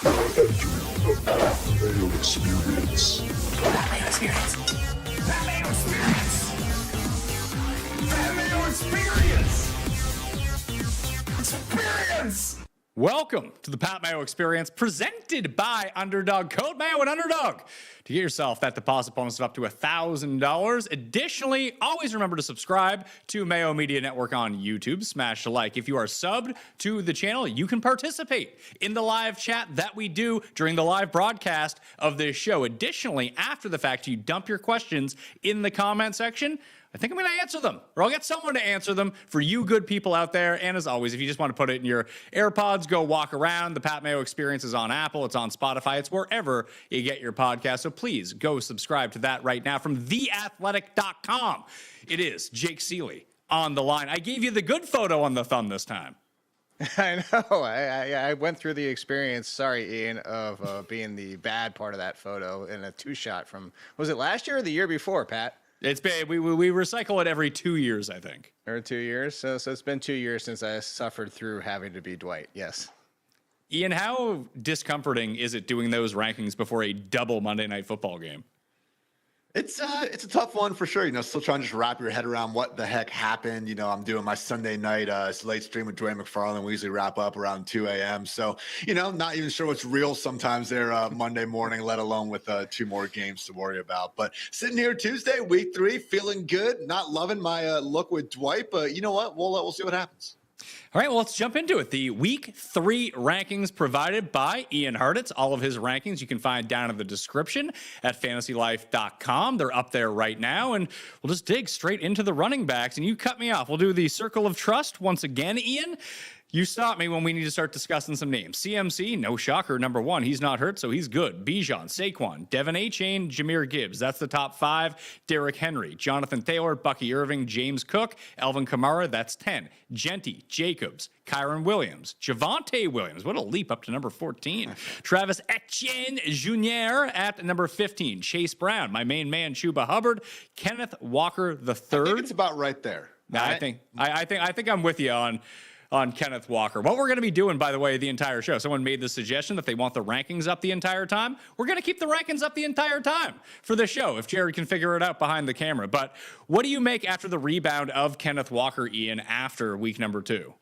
Mayo Experience. Mayo Experience. Mayo Experience. Mayo Experience. Experience. Welcome to the Pat Mayo Experience, presented by Underdog. Code Mayo and Underdog to get yourself that deposit bonus of up to $1,000. Additionally, always remember to subscribe to Mayo Media Network on YouTube. Smash a like. If you are subbed to the channel, you can participate in the live chat that we do during the live broadcast of this show. Additionally, after the fact, you dump your questions in the comment section. I think I'm going to answer them, or I'll get someone to answer them for you good people out there. And as always, if you just want to put it in your AirPods, go walk around. The Pat Mayo Experience is on Apple. It's on Spotify. It's wherever you get your podcast. So please go subscribe to that right now from theathletic.com. It is Jake Ciely on the line. I gave you the good photo on the thumb this time. I know. I went through the experience, sorry, Ian, of being the bad part of that photo in a two-shot from, was it last year or the year before, Pat? It's been, we recycle it every 2 years, I think. Or 2 years? So it's been 2 years since I suffered through having to be Dwight, yes. Ian, how discomforting is it doing those rankings before a double Monday Night Football game? It's a tough one for sure. Still trying to just wrap your head around what the heck happened. I'm doing my Sunday night late stream with Dwayne McFarland. We usually wrap up around 2 a.m. So, not even sure what's real sometimes there Monday morning, let alone with 2 more games to worry about. But sitting here Tuesday, week 3, feeling good. Not loving my look with Dwight, but you know what? We'll see what happens. All right, well, let's jump into it. The Week 3 rankings provided by Ian Hartitz. All of his rankings you can find down in the description at fantasylife.com. They're up there right now, and we'll just dig straight into the running backs. And you cut me off. We'll do the circle of trust once again, Ian. You stop me when we need to start discussing some names. CMC, no shocker, number 1. He's not hurt, so he's good. Bijan, Saquon, Devin Achane, Jahmyr Gibbs. That's the top 5. Derrick Henry, Jonathan Taylor, Bucky Irving, James Cook, Alvin Kamara. That's 10. Genty, Jacobs, Kyron Williams, Javonte Williams. What a leap up to number 14. Travis Etienne Jr. at number 15. Chase Brown, my main man, Chuba Hubbard. Kenneth Walker III. I think it's about right there. I think I'm with you on Kenneth Walker. What we're going to be doing, by the way, the entire show, someone made the suggestion that they want the rankings up the entire time. We're going to keep the rankings up the entire time for the show, if Jared can figure it out behind the camera. But what do you make after the rebound of Kenneth Walker, Ian, after week number 2?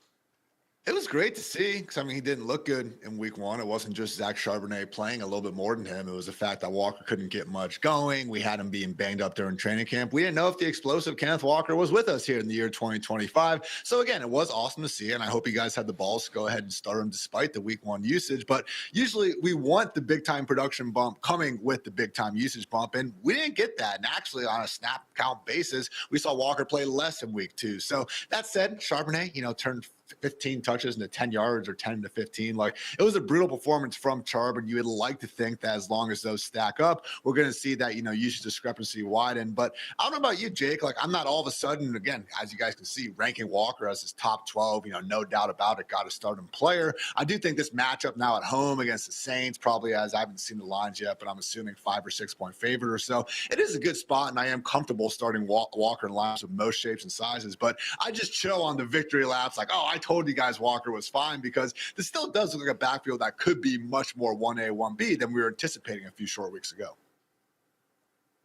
It was great to see because, he didn't look good in week 1. It wasn't just Zach Charbonnet playing a little bit more than him. It was the fact that Walker couldn't get much going. We had him being banged up during training camp. We didn't know if the explosive Kenneth Walker was with us here in the year 2025. So, again, it was awesome to see, and I hope you guys had the balls to go ahead and start him despite the week 1 usage. But usually we want the big-time production bump coming with the big-time usage bump, and we didn't get that. And actually, on a snap count basis, we saw Walker play less in week 2. So, that said, Charbonnet, turned 15 touches into 10 yards or 10 to 15. It was a brutal performance from Charb, and you would like to think that as long as those stack up, we're going to see that, usage discrepancy widen. But I don't know about you, Jake. I'm not all of a sudden, again, as you guys can see, ranking Walker as his top 12, no doubt about it, got to start him player. I do think this matchup now at home against the Saints, probably as I haven't seen the lines yet, but I'm assuming 5 or 6 point favorite or so. It is a good spot, and I am comfortable starting Walker in laps of most shapes and sizes. But I just chill on the victory laps I told you guys Walker was fine, because this still does look like a backfield that could be much more 1A, 1B than we were anticipating a few short weeks ago.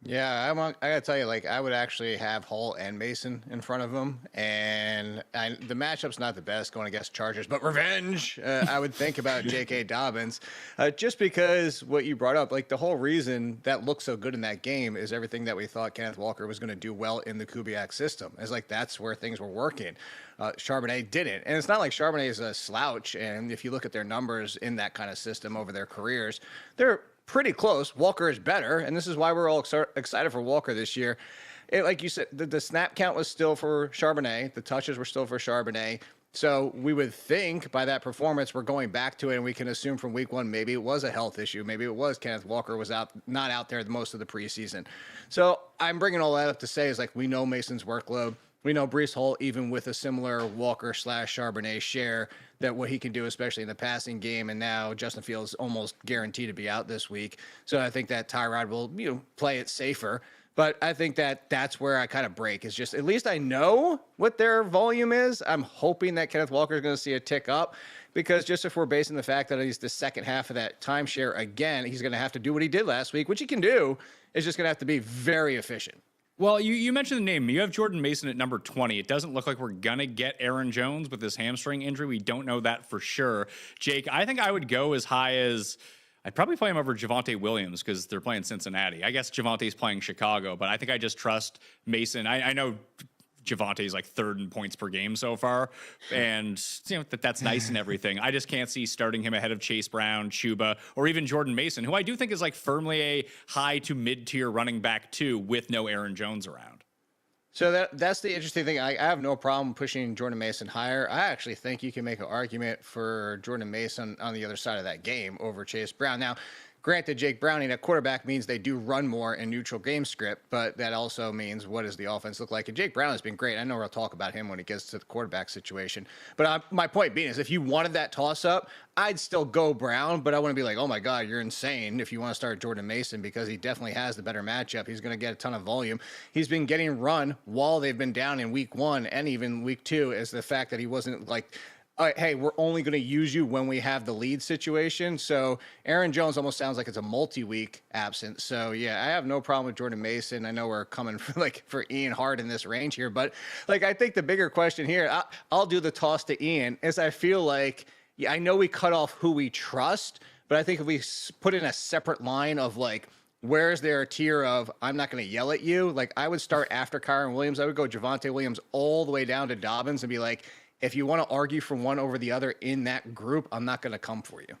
Yeah, I gotta tell you, I would actually have Hall and Mason in front of him, and the matchup's not the best going against Chargers, but revenge. I would think about J.K. Dobbins, just because what you brought up, the whole reason that looked so good in that game is everything that we thought Kenneth Walker was going to do well in the Kubiak system. It's that's where things were working. Charbonnet didn't, and it's not like Charbonnet is a slouch. And if you look at their numbers in that kind of system over their careers, they're pretty close. Walker is better, and this is why we're all excited for Walker this year. Like you said, the snap count was still for Charbonnet. The touches were still for Charbonnet. So we would think by that performance, we're going back to it, and we can assume from week 1, maybe it was a health issue. Maybe it was Kenneth Walker was not out there most of the preseason. So I'm bringing all that up to say is we know Mason's workload. We know Breece Hall, even with a similar Walker/Charbonnet share, that what he can do, especially in the passing game. And now Justin Fields almost guaranteed to be out this week. So I think that Tyrod will play it safer. But I think that's where I kind of break, is just at least I know what their volume is. I'm hoping that Kenneth Walker is going to see a tick up. because just if we're basing the fact that he's the second half of that timeshare again, he's going to have to do what he did last week, which he can do. It's just going to have to be very efficient. Well, you mentioned the name. You have Jordan Mason at number 20. It doesn't look like we're going to get Aaron Jones with this hamstring injury. We don't know that for sure. Jake, I think I would go as high as, I'd probably play him over Javonte Williams because they're playing Cincinnati. I guess Javante's playing Chicago, but I think I just trust Mason. I know Javante's like third in points per game so far, and you know that's nice and everything. I just can't see starting him ahead of Chase Brown, Chuba, or even Jordan Mason, who I do think is like firmly a high to mid-tier running back too, with no Aaron Jones around. So that's the interesting thing. I have no problem pushing Jordan Mason higher. I actually think you can make an argument for Jordan Mason on the other side of that game over Chase Brown. Now, granted, Jake Browning at quarterback means they do run more in neutral game script, but that also means what does the offense look like? And Jake Brown has been great. I know we'll talk about him when it gets to the quarterback situation. But my point being is if you wanted that toss-up, I'd still go Brown, but I wouldn't be like, oh, my God, you're insane if you want to start Jordan Mason because he definitely has the better matchup. He's going to get a ton of volume. He's been getting run while they've been down in week 1 and even week 2 is the fact that he wasn't like – hey, we're only going to use you when we have the lead situation. So Aaron Jones almost sounds like it's a multi-week absence. So, yeah, I have no problem with Jordan Mason. I know we're coming for Ian Hart in this range here. But, I think the bigger question here, I'll do the toss to Ian, is I feel like, yeah, I know we cut off who we trust, but I think if we put in a separate line of, where is there a tier of I'm not going to yell at you? I would start after Kyron Williams. I would go Javonte Williams all the way down to Dobbins and be like, if you want to argue for one over the other in that group, I'm not going to come for you.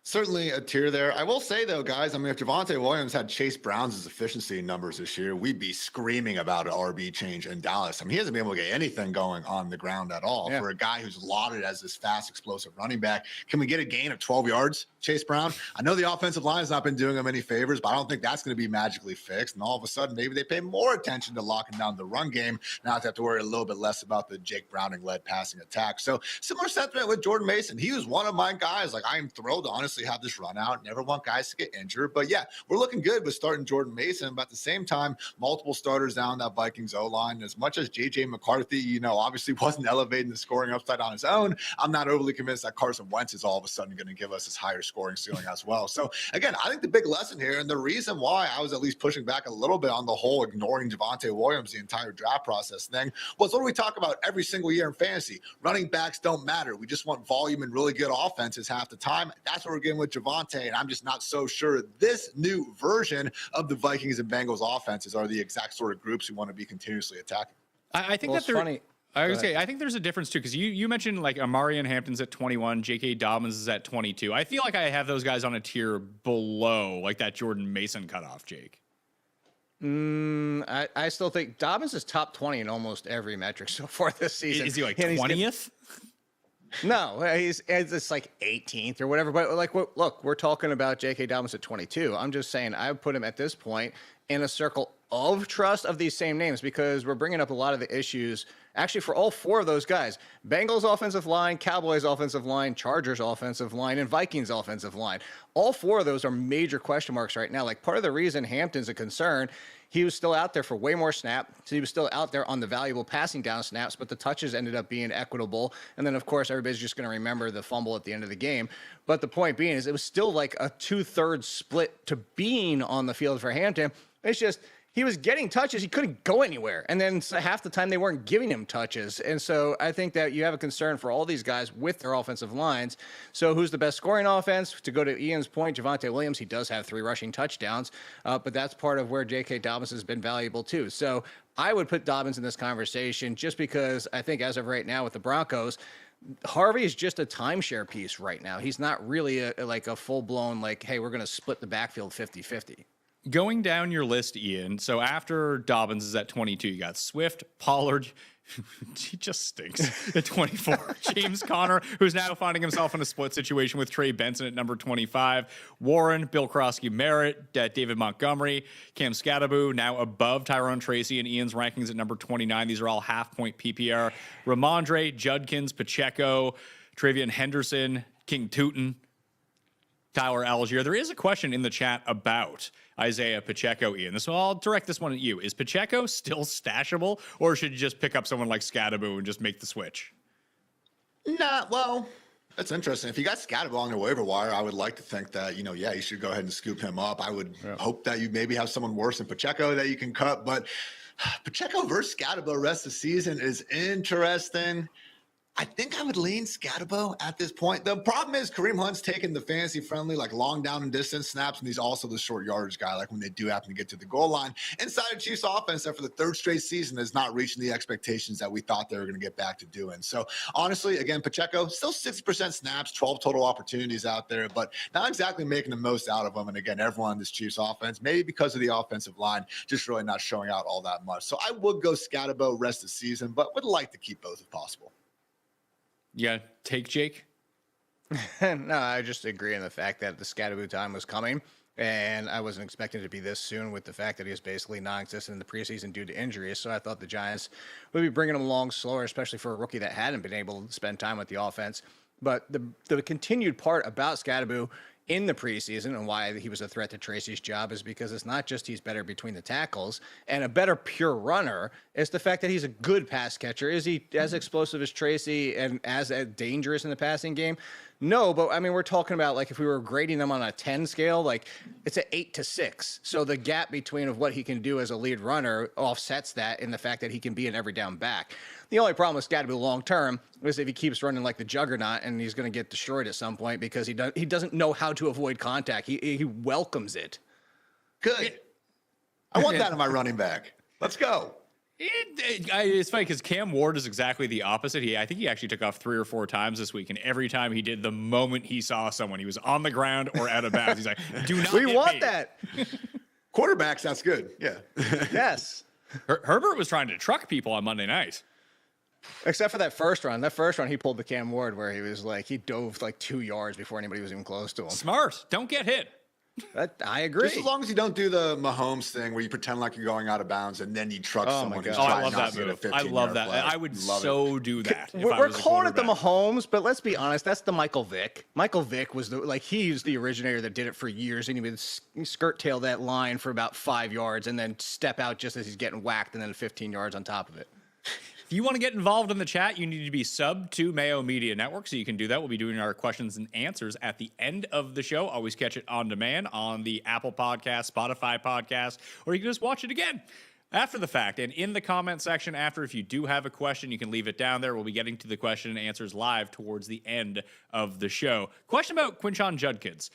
Certainly a tier there. I will say, though, guys, I mean, if Javonte Williams had Chase Brown's efficiency numbers this year, we'd be screaming about an RB change in Dallas. I mean, he hasn't been able to get anything going on the ground at all. Yeah. For a guy who's lauded as this fast, explosive running back. Can we get a gain of 12 yards, Chase Brown? I know the offensive line has not been doing him any favors, but I don't think that's going to be magically fixed. And all of a sudden, maybe they pay more attention to locking down the run game. Now they have to worry a little bit less about the Jake Browning-led passing attack. So similar sentiment with Jordan Mason. He was one of my guys. I am thrilled to honestly have this run out. Never want guys to get injured. But yeah, we're looking good with starting Jordan Mason. But at the same time, multiple starters down that Vikings O-line. As much as J.J. McCarthy, obviously wasn't elevating the scoring upside on his own, I'm not overly convinced that Carson Wentz is all of a sudden going to give us his higher scoring ceiling as well. So again, I think the big lesson here, and the reason why I was at least pushing back a little bit on the whole ignoring Javonte Williams the entire draft process thing, was what do we talk about every single year in fantasy? Running backs don't matter. We just want volume and really good offenses half the time. That's what we're getting with Javonte. And I'm just not so sure this new version of the Vikings and Bengals offenses are the exact sort of groups we want to be continuously attacking. I think that's funny. I would say I think there's a difference too, because you mentioned Amarian Hampton's at 21, J.K. Dobbins is at 22. I feel like I have those guys on a tier below that Jordan Mason cutoff, Jake. I still think Dobbins is top 20 in almost every metric so far this season. Is he 20th? No, it's 18th or whatever. But look, we're talking about J.K. Dobbins at 22. I'm just saying I would put him at this point in a circle of trust of these same names because we're bringing up a lot of the issues actually for all 4 of those guys. Bengals offensive line, Cowboys offensive line, Chargers offensive line, and Vikings offensive line. All 4 of those are major question marks right now. Part of the reason Hampton's a concern, he was still out there for way more snaps. So he was still out there on the valuable passing down snaps, but the touches ended up being equitable. And then, of course, everybody's just going to remember the fumble at the end of the game. But the point being is it was still a 2/3 split to being on the field for Hampton. It's just he was getting touches. He couldn't go anywhere. And then half the time they weren't giving him touches. And so I think that you have a concern for all these guys with their offensive lines. So who's the best scoring offense? To go to Ian's point, Javonte Williams, he does have 3 rushing touchdowns. But that's part of where J.K. Dobbins has been valuable too. So I would put Dobbins in this conversation just because I think as of right now with the Broncos, Harvey is just a timeshare piece right now. He's not really a full-blown hey, we're going to split the backfield 50-50. Going down your list, Ian, so after Dobbins is at 22, you got Swift, Pollard, he just stinks, at 24. James Conner, who's now finding himself in a split situation with Trey Benson at number 25. Warren, Bill Krosky-Merritt, David Montgomery, Cam Scatteraboo, now above Tyrone Tracy in Ian's rankings at number 29. These are all half-point PPR. Ramondre, Judkins, Pacheco, Travion Henderson, King Tootin, Tyler Algier. There is a question in the chat about Isaiah Pacheco, Ian. So I'll direct this one at you. Is Pacheco still stashable, or should you just pick up someone like Scatteraboo and just make the switch? Well, That's interesting. If you got Scatterbo on your waiver wire, I would like to think that, yeah, you should go ahead and scoop him up. I would hope that you maybe have someone worse than Pacheco that you can cut. But Pacheco versus Scatterbo rest of the season is interesting. I think I would lean Scatterbo at this point. The problem is Kareem Hunt's taking the fantasy-friendly, like long down and distance snaps, and he's also the short yardage guy, like when they do happen to get to the goal line. Inside of Chiefs offense that for the third straight season is not reaching the expectations that we thought they were going to get back to doing. So honestly, again, Pacheco, still 60% snaps, 12 total opportunities out there, but not exactly making the most out of them. And again, everyone in this Chiefs offense, maybe because of the offensive line, just really not showing out all that much. So I would go Scatterbo rest of the season, but would like to keep both if possible. Yeah, take Jake. No, I just agree in the fact that the Scatterbo time was coming, and I wasn't expecting it to be this soon with the fact that he was basically non-existent in the preseason due to injuries. So I thought the Giants would be bringing him along slower, especially for a rookie that hadn't been able to spend time with the offense. But the continued part about Scatterbo in the preseason and why he was a threat to Tracy's job is because it's not just he's better between the tackles and a better pure runner. It's the fact that he's a good pass catcher. Is he as explosive as Tracy and as dangerous in the passing game? No, but I mean, we're talking about like if we were grading them on a 10 scale, like it's an 8 to 6. So the gap between of what he can do as a lead runner offsets that in the fact that he can be an every down back. The only problem with Scatterbo long term is if he keeps running like the juggernaut and he's going to get destroyed at some point because he doesn't know how to avoid contact. He welcomes it. Good. I want that in my running back. Let's go. It's funny because Cam Ward is exactly the opposite. I think he actually took off 3 or 4 times this week, and every time he did, the moment he saw someone, he was on the ground or out of bounds. He's like, "Do not." We want that. Quarterbacks, that's good. Yeah. Yes. Herbert was trying to truck people on Monday night. Except for that first run. That first run, he pulled the Cam Ward where he was like, he dove like 2 yards before anybody was even close to him. Smart. Don't get hit. I agree. Just as long as you don't do the Mahomes thing where you pretend like you're going out of bounds and then you truck someone who's I trying love not that to get a move. 15 I love that. play. I would do that. We're calling it the Mahomes, but let's be honest, that's the Michael Vick. Michael Vick was he's the originator that did it for years, and he would skirt tail that line for about 5 yards and then step out just as he's getting whacked and then 15 yards on top of it. If you want to get involved in the chat, you need to be subbed to Mayo Media Network, so you can do that. We'll be doing our questions and answers at the end of the show. Always catch it on demand on the Apple Podcast, Spotify Podcast, or you can just watch it again after the fact. And in the comment section after, if you do have a question, you can leave it down there. We'll be getting to the question and answers live towards the end of the show. Question about Quinshon Judkins.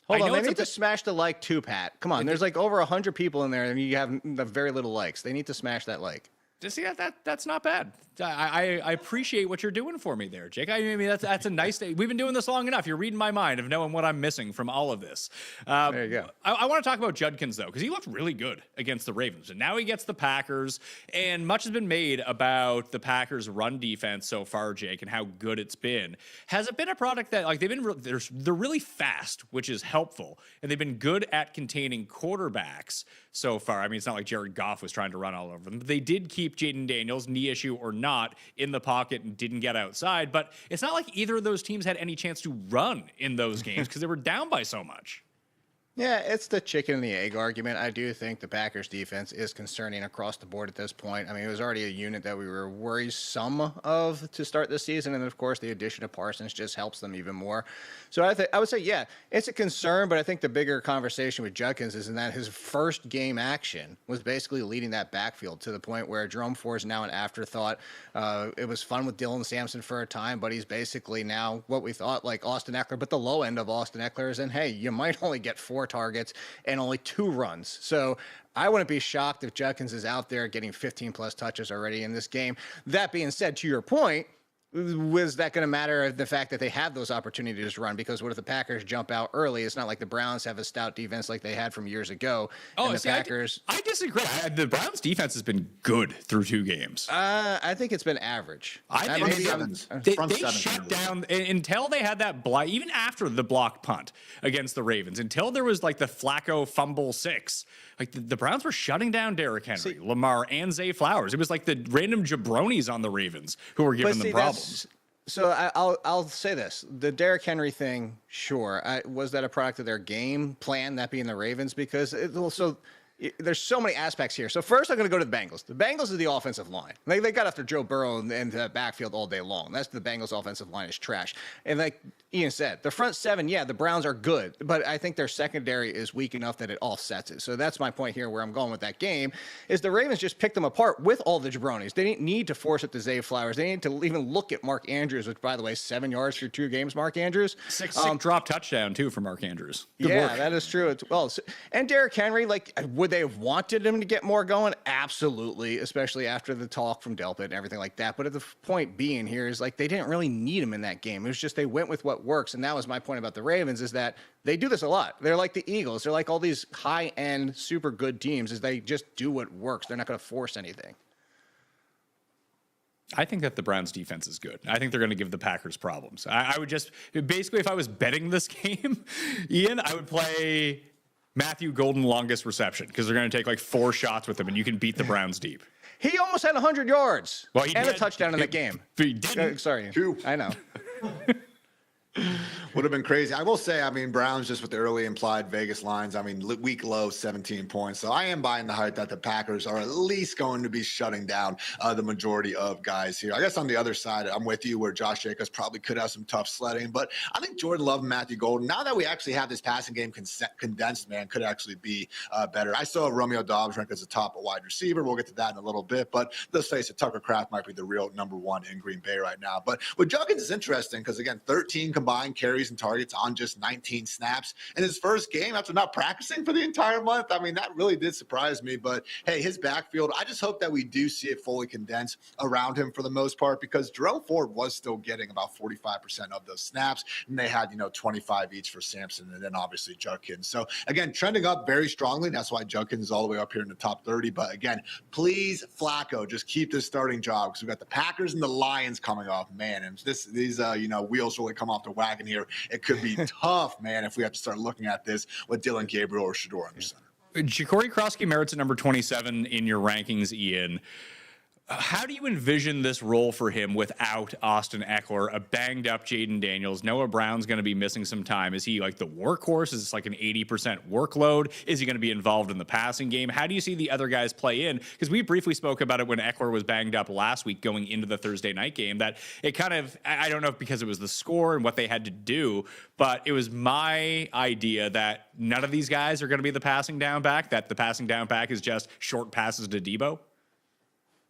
Hold on, they need to smash the like too, Pat. Come on, there's like over 100 people in there, and you have very little likes. They need to smash that like. Just that's not bad. I appreciate what you're doing for me there, Jake. I mean that's a nice day. We've been doing this long enough. You're reading my mind of knowing what I'm missing from all of this. There you go. I want to talk about Judkins though, because he looked really good against the Ravens, and now he gets the Packers. And much has been made about the Packers' run defense so far, Jake, and how good it's been. Has it been a product that like they're really fast, which is helpful, and they've been good at containing quarterbacks so far? I mean, it's not like Jared Goff was trying to run all over them. They did keep Jaden Daniels, knee issue or not, in the pocket and didn't get outside. But it's not like either of those teams had any chance to run in those games because they were down by so much. Yeah, it's the chicken and the egg argument. I do think the Packers defense is concerning across the board at this point. I mean, it was already a unit that we were worrisome of to start the season. And of course, the addition of Parsons just helps them even more. So I would say, yeah, it's a concern. But I think the bigger conversation with Judkins is in that his first game action was basically leading that backfield to the point where Jerome Ford is now an afterthought. It was fun with Dylan Sampson for a time, but he's basically now what we thought like Austin Eckler, but the low end of Austin Eckler is, and hey, you might only get 4 targets and only 2 runs. So I wouldn't be shocked if Judkins is out there getting 15 plus touches already in this game. That being said, to your point, was that going to matter the fact that they have those opportunities to run? Because what if the Packers jump out early? It's not like the Browns have a stout defense like they had from years ago. Oh, and the see, Packers. I disagree. The Browns defense has been good through 2 games. I think it's been average. They shut down until they had that block, even after the blocked punt against the Ravens, until there was like the Flacco fumble 6. Like the Browns were shutting down Derrick Henry, Lamar, and Zay Flowers. It was like the random jabronis on the Ravens who were giving them problems. So I'll say this: the Derrick Henry thing, sure, was that a product of their game plan? That being the Ravens, because it also there's so many aspects here. So first, I'm going to go to the Bengals. The Bengals are the offensive line. They got after Joe Burrow and the backfield all day long. That's the Bengals' offensive line is trash. And like Ian said, the front seven, yeah, the Browns are good, but I think their secondary is weak enough that it offsets it. So that's my point here where I'm going with that game is the Ravens just picked them apart with all the jabronis. They didn't need to force it to Zay Flowers. They didn't need to even look at Mark Andrews, which, by the way, 7 yards for 2 games, Mark Andrews. Six drop touchdown, too, for Mark Andrews. Good yeah, work. that is true. And Derrick Henry, like, would they have wanted him to get more going? Absolutely, especially after the talk from Delpit and everything like that. But the point being here is, like, they didn't really need him in that game. It was just they went with what works. And that was my point about the Ravens is that they do this a lot. They're like the Eagles. They're like all these high-end, super good teams is they just do what works. They're not going to force anything. I think that the Browns defense is good. I think they're going to give the Packers problems. I would just, basically, if I was betting this game, Ian, I would play Matthew Golden longest reception because they're going to take like 4 shots with him and you can beat the Browns deep. He almost had 100 yards and a touchdown in the game. He didn't. Sorry. 2. I know. Would have been crazy. I will say, I mean, Browns just with the early implied Vegas lines, I mean, week low, 17 points. So I am buying the hype that the Packers are at least going to be shutting down the majority of guys here. I guess on the other side, I'm with you where Josh Jacobs probably could have some tough sledding, but I think Jordan Love and Matthew Golden, now that we actually have this passing game condensed, man, could actually be better. I still have Romeo Dobbs ranked as a top wide receiver. We'll get to that in a little bit, but let's face it, Tucker Kraft might be the real #1 in Green Bay right now. But with Juggins is interesting because, again, 13 combined carries and targets on just 19 snaps in his first game after not practicing for the entire month. I mean, that really did surprise me, but hey, his backfield, I just hope that we do see it fully condensed around him for the most part because Jerome Ford was still getting about 45% of those snaps and they had, 25 each for Sampson and then obviously Judkins. So again, trending up very strongly. That's why Judkins is all the way up here in the top 30. But again, please, Flacco, just keep this starting job because we've got the Packers and the Lions coming off, man. And these wheels really come off the wagon here. It could be tough, man, if we have to start looking at this with Dylan Gabriel or Shador under center. Ja'Cory Krosky-Merritt's at number 27 in your rankings, Ian. How do you envision this role for him without Austin Eckler, a banged-up Jaden Daniels? Noah Brown's going to be missing some time. Is he like the workhorse? Is this like an 80% workload? Is he going to be involved in the passing game? How do you see the other guys play in? Because we briefly spoke about it when Eckler was banged up last week going into the Thursday night game, that it kind of, I don't know if because it was the score and what they had to do, but it was my idea that none of these guys are going to be the passing down back, that the passing down back is just short passes to Debo.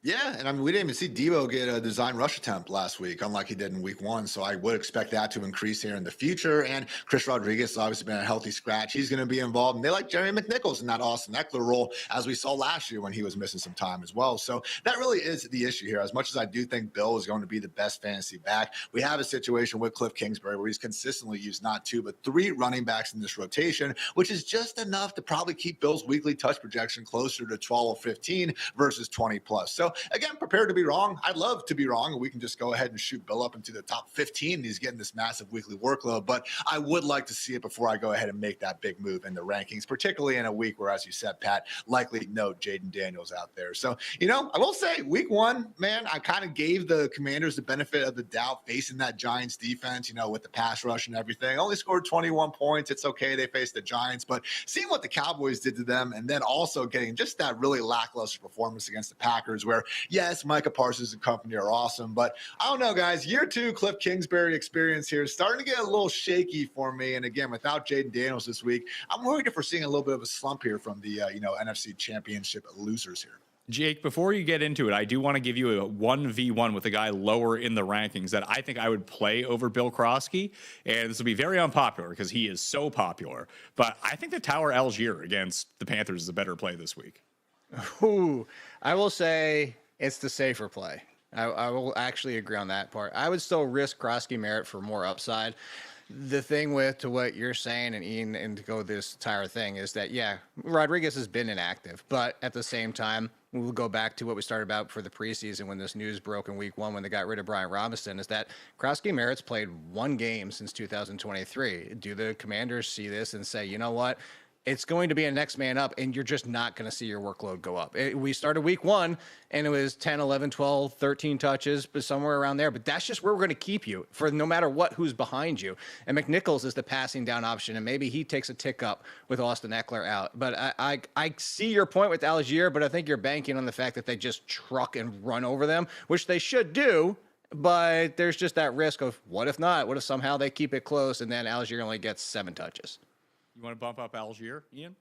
Yeah, and I mean, we didn't even see Debo get a design rush attempt last week, unlike he did in week 1. So I would expect that to increase here in the future. And Chris Rodriguez has obviously been a healthy scratch. He's going to be involved. And they like Jerry McNichols in that Austin Eckler role, as we saw last year when he was missing some time as well. So that really is the issue here. As much as I do think Bill is going to be the best fantasy back, we have a situation with Cliff Kingsbury where he's consistently used not 2, but 3 running backs in this rotation, which is just enough to probably keep Bill's weekly touch projection closer to 12 or 15 versus 20 plus. So again, prepared to be wrong. I'd love to be wrong, and we can just go ahead and shoot Bill up into the top 15. He's getting this massive weekly workload, but I would like to see it before I go ahead and make that big move in the rankings, particularly in a week where, as you said, Pat, likely no Jaden Daniels out there. So, I will say week 1, man, I kind of gave the Commanders the benefit of the doubt facing that Giants defense, with the pass rush and everything. Only scored 21 points. It's okay. They faced the Giants, but seeing what the Cowboys did to them and then also getting just that really lackluster performance against the Packers where, yes, Micah Parsons and company are awesome, but I don't know, guys. Year 2 Cliff Kingsbury experience here is starting to get a little shaky for me. And again, without Jaden Daniels this week, I'm worried if we're seeing a little bit of a slump here from the NFC Championship losers here. Jake, before you get into it, I do want to give you a 1v1 with a guy lower in the rankings that I think I would play over Bill Krosky. And this will be very unpopular because he is so popular. But I think the Tower Algier against the Panthers is a better play this week. Ooh, I will say it's the safer play. I will actually agree on that part. I would still risk Krosky-Merritt for more upside. The thing to what you're saying, and Ian, and to go this entire thing, is that, yeah, Rodriguez has been inactive, but at the same time, we'll go back to what we started about for the preseason when this news broke in week 1 when they got rid of Brian Robinson, is that Krosky-Merritt's played 1 game since 2023. Do the Commanders see this and say, you know what? it's going to be a next man up, and you're just not going to see your workload go up. We started week 1, and it was 10, 11, 12, 13 touches, but somewhere around there. But that's just where we're going to keep you for no matter what, who's behind you. And McNichols is the passing down option, and maybe he takes a tick up with Austin Eckler out. But I see your point with Algier, but I think you're banking on the fact that they just truck and run over them, which they should do. But there's just that risk of what if not? What if somehow they keep it close and then Algier only gets 7 touches? You want to bump up Algier, Ian?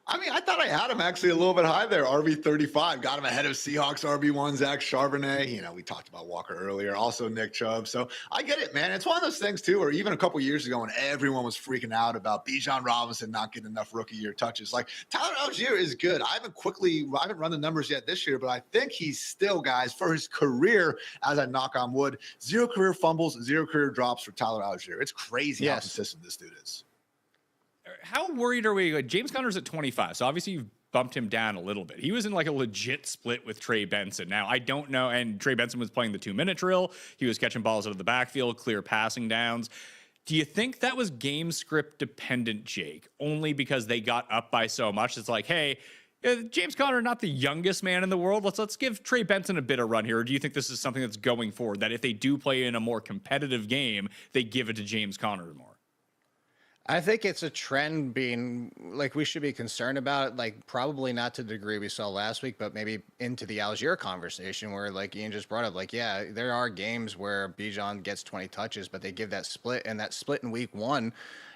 I mean, I thought I had him actually a little bit high there. RB35 got him ahead of Seahawks RB1 Zach Charbonnet. You know, we talked about Walker earlier, also Nick Chubb. So I get it, man. It's one of those things too, where even a couple years ago when everyone was freaking out about Bijan Robinson not getting enough rookie year touches, like Tyler Algier is good. I haven't run the numbers yet this year, but I think he's still, guys, for his career, as I knock on wood, 0 career fumbles, 0 career drops for Tyler Algier. It's crazy how consistent this dude is. How worried are we? James Conner's at 25, so obviously you've bumped him down a little bit. He was in like a legit split with Trey Benson. Now, I don't know, and Trey Benson was playing the 2-minute drill. He was catching balls out of the backfield, clear passing downs. Do you think that was game script dependent, Jake? Only because they got up by so much? It's like, hey, James Conner, not the youngest man in the world. Let's give Trey Benson a bit of run here. Or do you think this is something that's going forward, that if they do play in a more competitive game, they give it to James Conner more? I think it's a trend being like we should be concerned about, like probably not to the degree we saw last week, but maybe into the Algier conversation where like Ian just brought up, like, yeah, there are games where Bijan gets 20 touches, but they give that split, and that split in week 1,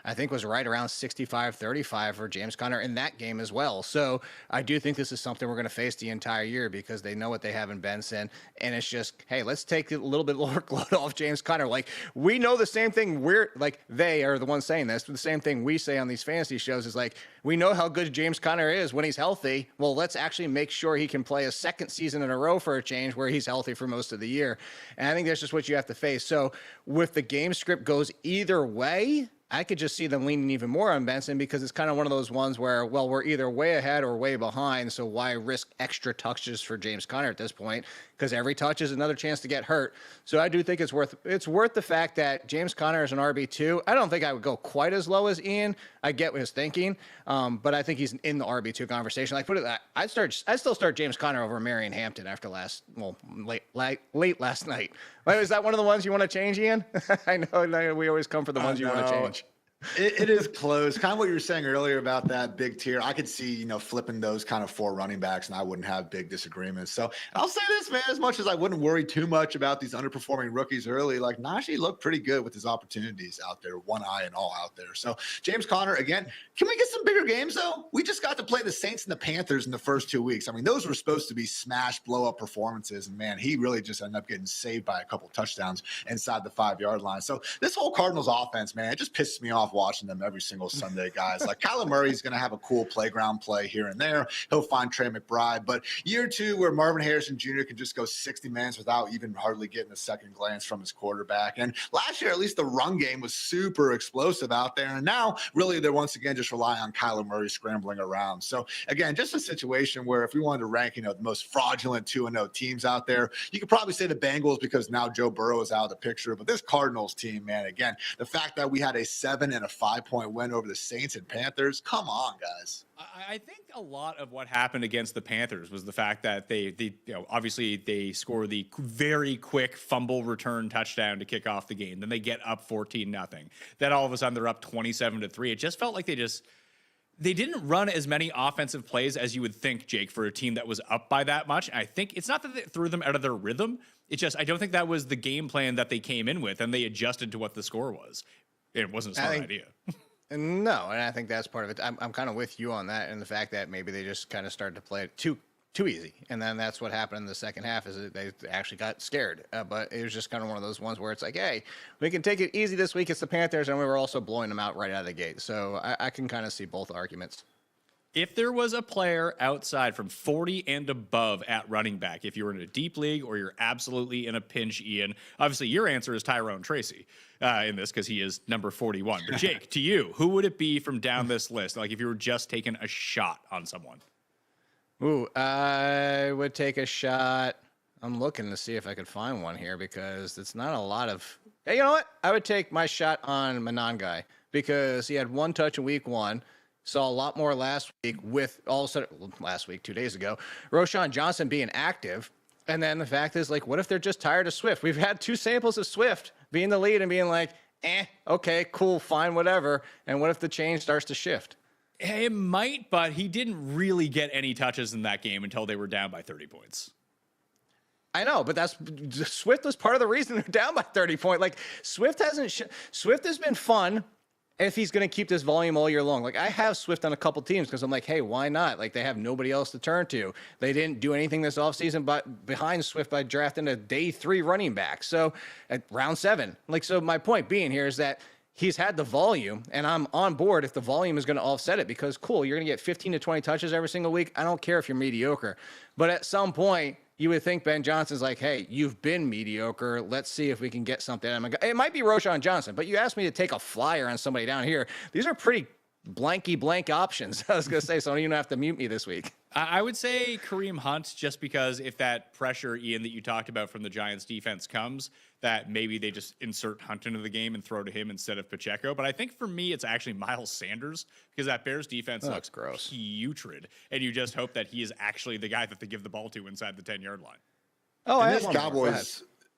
I think was right around 65-35 for James Conner in that game as well. So I do think this is something we're going to face the entire year because they know what they have in Benson. And it's just, hey, let's take a little bit more load off James Conner. Like, we know the same thing. They are the ones saying this. The same thing we say on these fantasy shows is like, we know how good James Conner is when he's healthy. Well, let's actually make sure he can play a second season in a row for a change where he's healthy for most of the year. And I think that's just what you have to face. So with the game script goes either way, I could just see them leaning even more on Benson because it's kind of one of those ones where, well, we're either way ahead or way behind. So why risk extra touches for James Conner at this point? Because every touch is another chance to get hurt. So I do think it's worth the fact that James Conner is an RB2. I don't think I would go quite as low as Ian. I get what he's thinking, but I think he's in the RB2 conversation. Like, put it that I'd still start James Conner over Marion Hampton after late last night. Wait, is that one of the ones you want to change, Ian? I know we always come for the ones you want to change. It is close. Kind of what you were saying earlier about that big tier. I could see, flipping those kind of 4 running backs, and I wouldn't have big disagreements. So I'll say this, man, as much as I wouldn't worry too much about these underperforming rookies early, like Najee looked pretty good with his opportunities out there, one eye and all out there. So James Conner, again, can we get some bigger games though? We just got to play the Saints and the Panthers in the first 2 weeks. I mean, those were supposed to be smash blow up performances. And man, he really just ended up getting saved by a couple touchdowns inside the 5-yard line. So this whole Cardinals offense, man, it just pisses me off watching them every single Sunday, guys. Like Kyler Murray's going to have a cool playground play here and there. He'll find Trey McBride. But year 2 where Marvin Harrison Jr. can just go 60 minutes without even hardly getting a second glance from his quarterback. And last year, at least the run game was super explosive out there. And now really they're once again just relying on Kyler Murray scrambling around. So again, just a situation where if we wanted to rank, the most fraudulent 2-0 teams out there, you could probably say the Bengals because now Joe Burrow is out of the picture. But this Cardinals team, man, again, the fact that we had a 7 and a 5-point win over the Saints and Panthers. Come on, guys. I think a lot of what happened against the Panthers was the fact that they obviously they score the very quick fumble return touchdown to kick off the game. Then they get up 14-0. Then all of a sudden they're up 27-3. It just felt like they didn't run as many offensive plays as you would think, Jake, for a team that was up by that much. I think it's not that they threw them out of their rhythm. It's just I don't think that was the game plan that they came in with, and they adjusted to what the score was. It wasn't a smart idea. No, and I think that's part of it. I'm kind of with you on that, and the fact that maybe they just kind of started to play it too easy, and then that's what happened in the second half is that they actually got scared. But it was just kind of one of those ones where it's like, hey, we can take it easy this week. It's the Panthers, and we were also blowing them out right out of the gate. So I can kind of see both arguments. If there was a player outside from 40 and above at running back, if you were in a deep league or you're absolutely in a pinch, Ian, obviously your answer is Tyrone Tracy in this because he is number 41. But Jake, to you, who would it be from down this list? Like if you were just taking a shot on someone. Ooh, I would take a shot. I'm looking to see if I could find one here because it's not a lot of Yeah, you know what? I would take my shot on Monangai because he had 1 touch in week 1. Saw a lot more last week with all of a sudden, last week, 2 days ago, Roschon Johnson being active. And then the fact is, like, what if they're just tired of Swift? We've had 2 samples of Swift being the lead and being like, okay, cool, fine, whatever. And what if the change starts to shift? It might, but he didn't really get any touches in that game until they were down by 30 points. I know, but Swift was part of the reason they're down by 30 points. Like, Swift has been fun if he's going to keep this volume all year long. Like, I have Swift on a couple teams because I'm like, hey, why not? Like, they have nobody else to turn to. They didn't do anything this offseason but behind Swift by drafting a day 3 running back. So at round 7, like, so my point being here is that he's had the volume, and I'm on board if the volume is going to offset it because, cool, you're going to get 15 to 20 touches every single week. I don't care if you're mediocre. But at some point, you would think Ben Johnson's like, hey, you've been mediocre. Let's see if we can get something. It might be Roschon Johnson, but you asked me to take a flyer on somebody down here. These are pretty blanky blank options. I was going to say, so you don't have to mute me this week. I would say Kareem Hunt, just because if that pressure, Ian, that you talked about from the Giants defense comes, that maybe they just insert Hunt into the game and throw to him instead of Pacheco. But I think for me, it's actually Miles Sanders because that Bears defense looks gross, putrid. And you just hope that he is actually the guy that they give the ball to inside the 10-yard line. Oh, and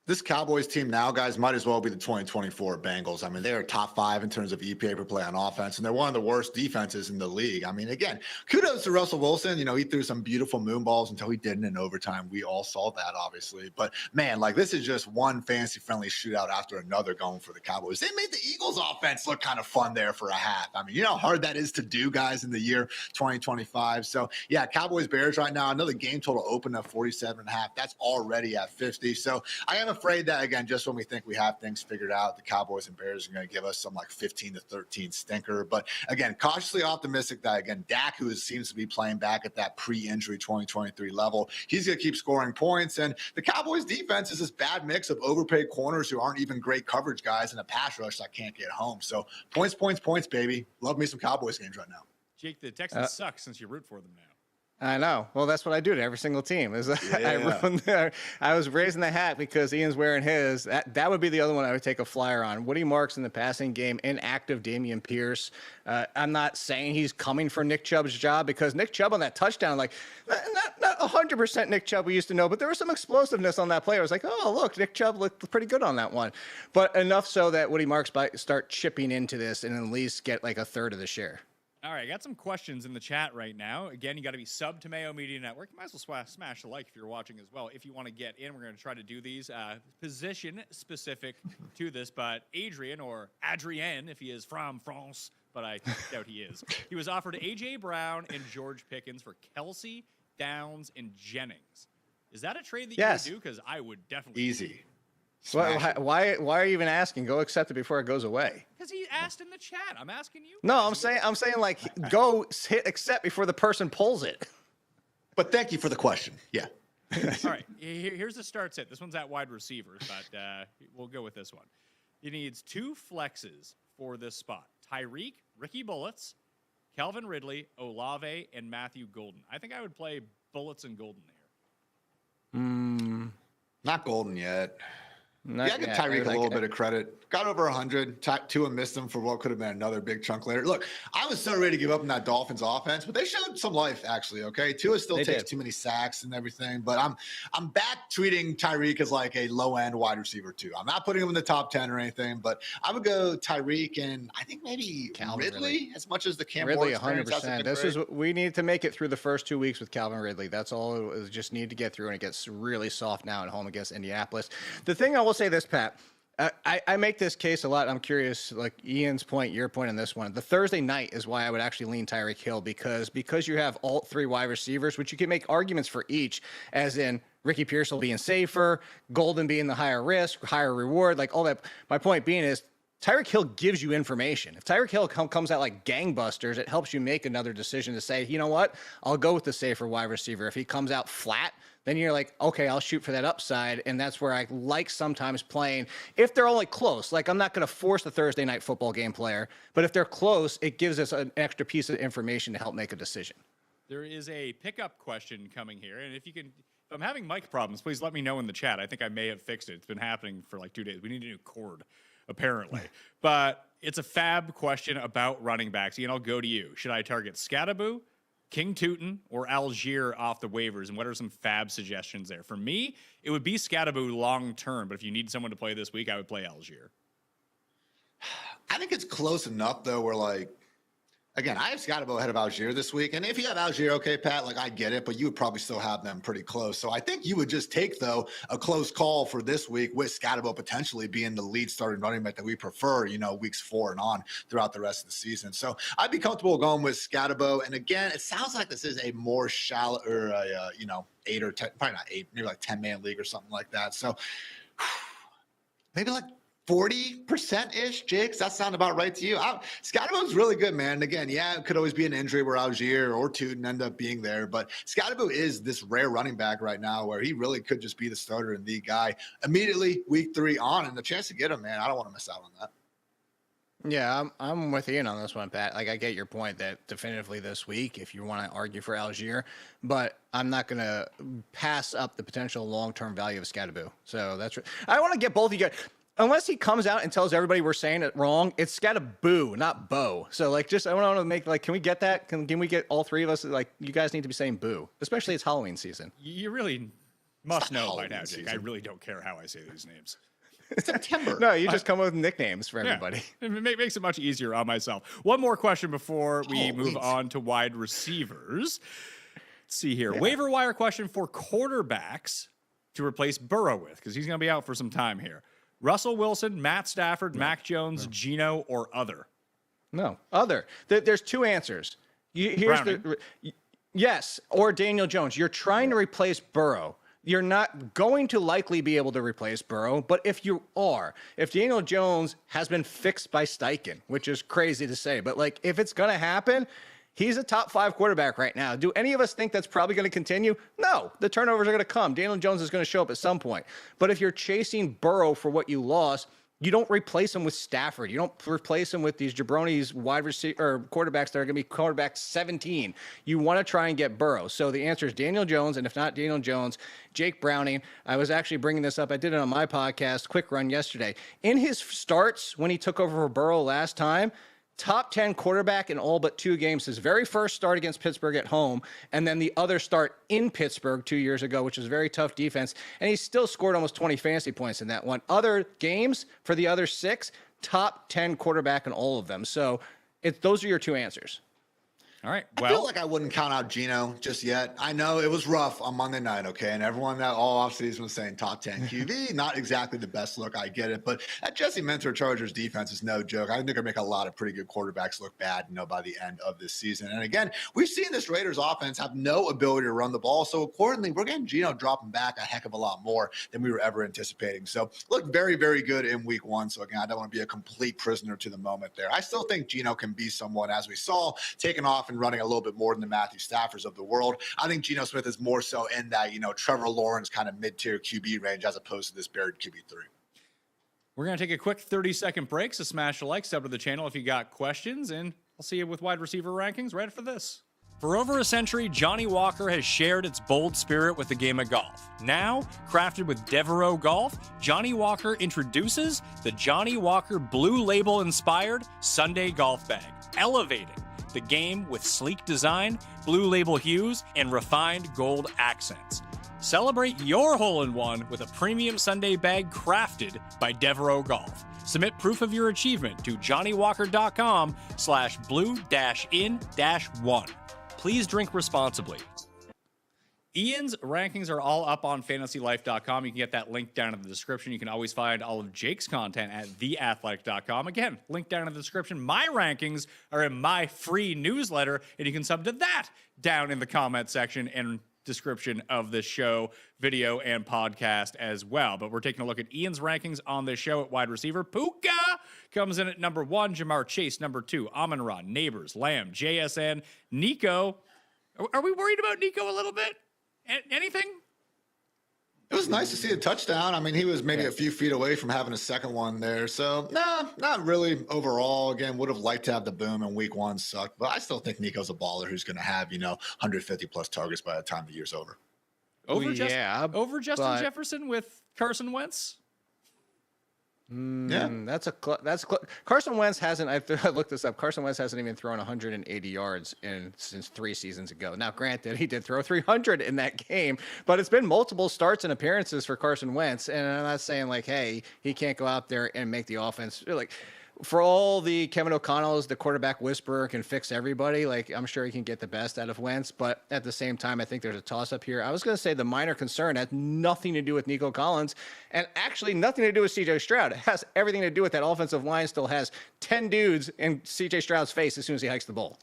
this Cowboys team now, guys, might as well be the 2024 Bengals. I mean, they are top 5 in terms of EPA per play on offense, and they're one of the worst defenses in the league. I mean, again, kudos to Russell Wilson. You know, he threw some beautiful moon balls until he didn't in overtime. We all saw that, obviously. But, man, like, this is just one fantasy-friendly shootout after another going for the Cowboys. They made the Eagles' offense look kind of fun there for a half. I mean, you know how hard that is to do, guys, in the year 2025. So, yeah, Cowboys-Bears right now, another game total open at 47.5. That's already at 50. So, I am afraid that, again, just when we think we have things figured out, the Cowboys and Bears are going to give us some like 15 to 13 stinker. But again, cautiously optimistic that, again, Dak, who seems to be playing back at that pre-injury 2023 level, he's going to keep scoring points. And the Cowboys defense is this bad mix of overpaid corners who aren't even great coverage guys and a pass rush that can't get home. So points, baby. Love me some Cowboys games right now. Jake, the Texans suck since you root for them now. I know. Well, that's what I do to every single team. I was raising the hat because Ian's wearing his. That would be the other one I would take a flyer on. Woody Marks in the passing game, inactive Dameon Pierce. I'm not saying he's coming for Nick Chubb's job because Nick Chubb on that touchdown, like, not 100% Nick Chubb we used to know, but there was some explosiveness on that play. I was like, oh, look, Nick Chubb looked pretty good on that one. But enough so that Woody Marks might start chipping into this and at least get like a third of the share. All right, I got some questions in the chat right now. Again, you got to be subbed to Mayo Media Network. You might as well smash the like if you're watching as well. If you want to get in, we're going to try to do these position specific to this. But Adrian, or Adrien, if he is from France, but I doubt he is, he was offered A.J. Brown and George Pickens for Kelsey, Downs, and Jennings. Is that a trade that you would do? Because I would definitely. Easy. Why are you even asking? Go accept it before it goes away. Because he asked in the chat. I'm asking you. No, I'm saying like go hit accept before the person pulls it. But thank you for the question. Yeah. All right. Here's the start set. This one's at wide receivers, but we'll go with this one. He needs 2 flexes for this spot: Tyreek, Ricky Bullets, Calvin Ridley, Olave, and Matthew Golden. I think I would play Bullets and Golden here. Not Golden yet. I give Tyreek a little bit of credit. Got over 100. Tua missed him for what could have been another big chunk later. Look, I was so ready to give up on that Dolphins offense, but they showed some life, actually, okay? Tua still takes too many sacks and everything, but I'm back tweeting Tyreek as like a low-end wide receiver, too. I'm not putting him in the top 10 or anything, but I would go Tyreek and I think maybe Calvin Ridley, as much as the Cam Ridley, 100%. This is what we need to make it through the first 2 weeks with Calvin Ridley. That's all it just need to get through, and it gets really soft now at home against Indianapolis. The thing I will say this, Pat, I make this case a lot. I'm curious, like Ian's point, your point on this one. The Thursday night is why I would actually lean Tyreek Hill because you have all 3 wide receivers, which you can make arguments for each, as in Ricky Pearsall being safer, Golden being the higher risk, higher reward, like all that. My point being is Tyreek Hill gives you information. If Tyreek Hill comes out like gangbusters, it helps you make another decision to say, you know what, I'll go with the safer wide receiver. If he comes out flat, then you're like, okay, I'll shoot for that upside. And that's where I like sometimes playing. If they're only close, like I'm not going to force the Thursday night football game player, but if they're close, it gives us an extra piece of information to help make a decision. There is a pickup question coming here. And if you can If I'm having mic problems, please let me know in the chat. I think I may have fixed it. It's been happening for like 2 days. We need a new cord, apparently. But it's a fab question about running backs. Ian, I'll go to you. Should I target Scatterboo, King Tootin, or Algier off the waivers? And what are some fab suggestions there? For me, it would be Scatterboo long term. But if you need someone to play this week, I would play Algier. I think it's close enough, though, where, like, again, I have Scatterboo ahead of Algier this week. And if you have Algier, okay, Pat, like, I get it, but you would probably still have them pretty close. So I think you would just take, though, a close call for this week with Scatterboo potentially being the lead starting running back that we prefer, you know, weeks 4 and on throughout the rest of the season. So I'd be comfortable going with Scatterboo. And again, it sounds like this is a more shallow, or, 8 or 10, probably not 8, maybe like 10-man league or something like that. So maybe like 40%-ish, Jake. Does that sound about right to you? Scatterboo's really good, man. And again, yeah, it could always be an injury where Algier or Tootin end up being there. But Scatterboo is this rare running back right now where he really could just be the starter and the guy immediately week 3 on. And the chance to get him, man, I don't want to miss out on that. Yeah, I'm with Ian on this one, Pat. Like, I get your point that definitively this week, if you want to argue for Algier, but I'm not going to pass up the potential long-term value of Scatterboo. So that's I want to get both of you guys. Unless he comes out and tells everybody we're saying it wrong, it's Scatterboo, not Bo. So, like, just I want to make, like, can we get that? Can we get all 3 of us? Like, you guys need to be saying boo, especially it's Halloween season. You really must know by now, Jake. I really don't care how I say these names. September. No, you just come up with nicknames for everybody. Yeah. It makes it much easier on myself. One more question before we move on to wide receivers. Let's see here. Yeah. Waiver wire question for quarterbacks to replace Burrow with, because he's going to be out for some time here. Russell Wilson, Matt Stafford, Mac Jones, Geno, or other? No, other. There's 2 answers. Yes, or Daniel Jones. You're trying to replace Burrow. You're not going to likely be able to replace Burrow, but if Daniel Jones has been fixed by Steichen, which is crazy to say, but like if it's going to happen, he's a top 5 quarterback right now. Do any of us think that's probably going to continue? No, the turnovers are going to come. Daniel Jones is going to show up at some point. But if you're chasing Burrow for what you lost, you don't replace him with Stafford. You don't replace him with these jabronis wide receiver or quarterbacks that are going to be quarterback 17. You want to try and get Burrow. So the answer is Daniel Jones, and if not Daniel Jones, Jake Browning. I was actually bringing this up. I did it on my podcast, Quick Run, yesterday. In his starts when he took over for Burrow last time, top 10 quarterback in all but 2 games. His very first start against Pittsburgh at home, and then the other start in Pittsburgh 2 years ago, which was a very tough defense. And he still scored almost 20 fantasy points in that one. Other games for the other 6, top 10 quarterback in all of them. So those are your 2 answers. All right. I feel like I wouldn't count out Geno just yet. I know it was rough on Monday night, okay? And everyone that all offseason was saying top 10 QB, not exactly the best look. I get it. But that Jesse Mentor Chargers defense is no joke. I think they're make a lot of pretty good quarterbacks look bad, by the end of this season. And again, we've seen this Raiders offense have no ability to run the ball. So accordingly, we're getting Geno dropping back a heck of a lot more than we were ever anticipating. So look very, very good in week 1. So again, I don't want to be a complete prisoner to the moment there. I still think Geno can be someone, as we saw, taking off and running a little bit more than the Matthew Staffords of the world. I think Geno Smith is more so in that, Trevor Lawrence kind of mid-tier QB range as opposed to this buried QB3. We're going to take a quick 30-second break, so smash a like, sub to the channel if you got questions, and I'll see you with wide receiver rankings right after this. For over a century, Johnnie Walker has shared its bold spirit with the game of golf. Now, crafted with Devereux Go, Johnnie Walker introduces the Johnnie Walker Blue Label-inspired Sunday Golf Bag, elevating the game with sleek design, blue label hues, and refined gold accents. Celebrate your hole-in-one with a premium Sunday bag crafted by Devereux Golf. Submit proof of your achievement to johnniewalker.com/blue-in-1. Please drink responsibly. Ian's rankings are all up on fantasylife.com. You can get that link down in the description. You can always find all of Jake's content at theathletic.com. Again, link down in the description. My rankings are in my free newsletter, and you can sub to that down in the comment section and description of this show, video, and podcast as well. But we're taking a look at Ian's rankings on this show at wide receiver. Puka comes in at number 1, Jamar Chase, number 2, Amon-Ra, Neighbors, Lamb, JSN, Nico. Are we worried about Nico a little bit? Anything? It was nice to see a touchdown. I mean, he was maybe a few feet away from having a second one there. So, no, not really overall. Again, would have liked to have the boom in week 1, sucked. But I still think Nico's a baller who's going to have, 150-plus targets by the time the year's over. Over yeah, over Justin but- Jefferson with Carson Wentz? Yeah. Carson Wentz hasn't. I looked this up. Carson Wentz hasn't even thrown 180 yards since 3 seasons ago. Now, granted, he did throw 300 in that game, but it's been multiple starts and appearances for Carson Wentz. And I'm not saying like, hey, he can't go out there and make the offense like. For all the Kevin O'Connell's, the quarterback whisperer can fix everybody. Like, I'm sure he can get the best out of Wentz, but at the same time, I think there's a toss-up here. I was going to say the minor concern has nothing to do with Nico Collins and actually nothing to do with C.J. Stroud. It has everything to do with that offensive line still has 10 dudes in C.J. Stroud's face as soon as he hikes the ball.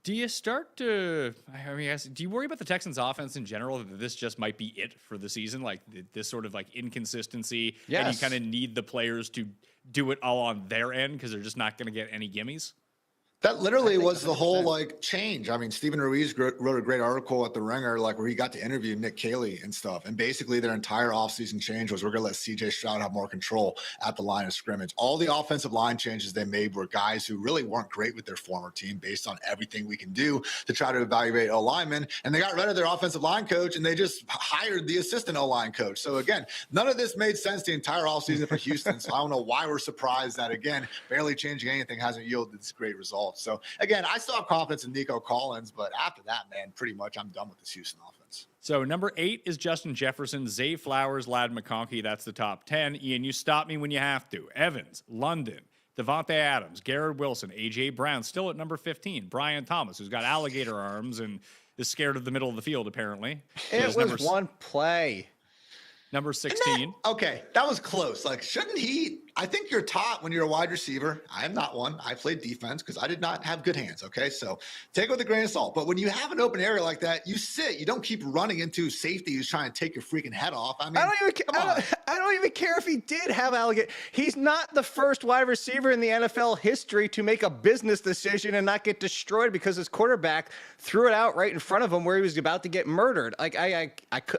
Do you start to, I mean, do you worry about the Texans offense in general, that this just might be it for the season? Like this sort of like inconsistency, Yes. and you kind of need the players to do it all on their end because they're just not going to get any gimmies? That literally was the whole like change. I mean, Stephen Ruiz wrote a great article at The Ringer, like where he got to interview Nick Caley and stuff. And basically their entire offseason change was we're going to let CJ Stroud have more control at the line of scrimmage. All the offensive line changes they made were guys who really weren't great with their former team based on everything we can do to try to evaluate O-linemen. And they got rid of their offensive line coach and they just hired the assistant O-line coach. So again, none of this made sense the entire offseason for Houston. So I don't know why we're surprised that, again, barely changing anything hasn't yielded this great result. So again, I still have confidence in Nico Collins, but after that, man, pretty much I'm done with this Houston offense. So number 8 is Justin Jefferson, Zay Flowers, Ladd McConkey. That's the top 10. Ian, you stop me when you have to. Evans, London, Devontae Adams, Garrett Wilson, A.J. Brown, still at number 15. Brian Thomas, who's got alligator arms and is scared of the middle of the field, apparently. It was one play. Number 16. Okay, that was close. Like, shouldn't he? I think you're taught when you're a wide receiver. I am not one. I played defense because I did not have good hands. Okay, so take it with a grain of salt. But when you have an open area like that, you sit. You don't keep running into safety who's trying to take your freaking head off. I mean, I don't even care if he did have alligator. He's not the first wide receiver in the NFL history to make a business decision and not get destroyed because his quarterback threw it out right in front of him where he was about to get murdered. Like I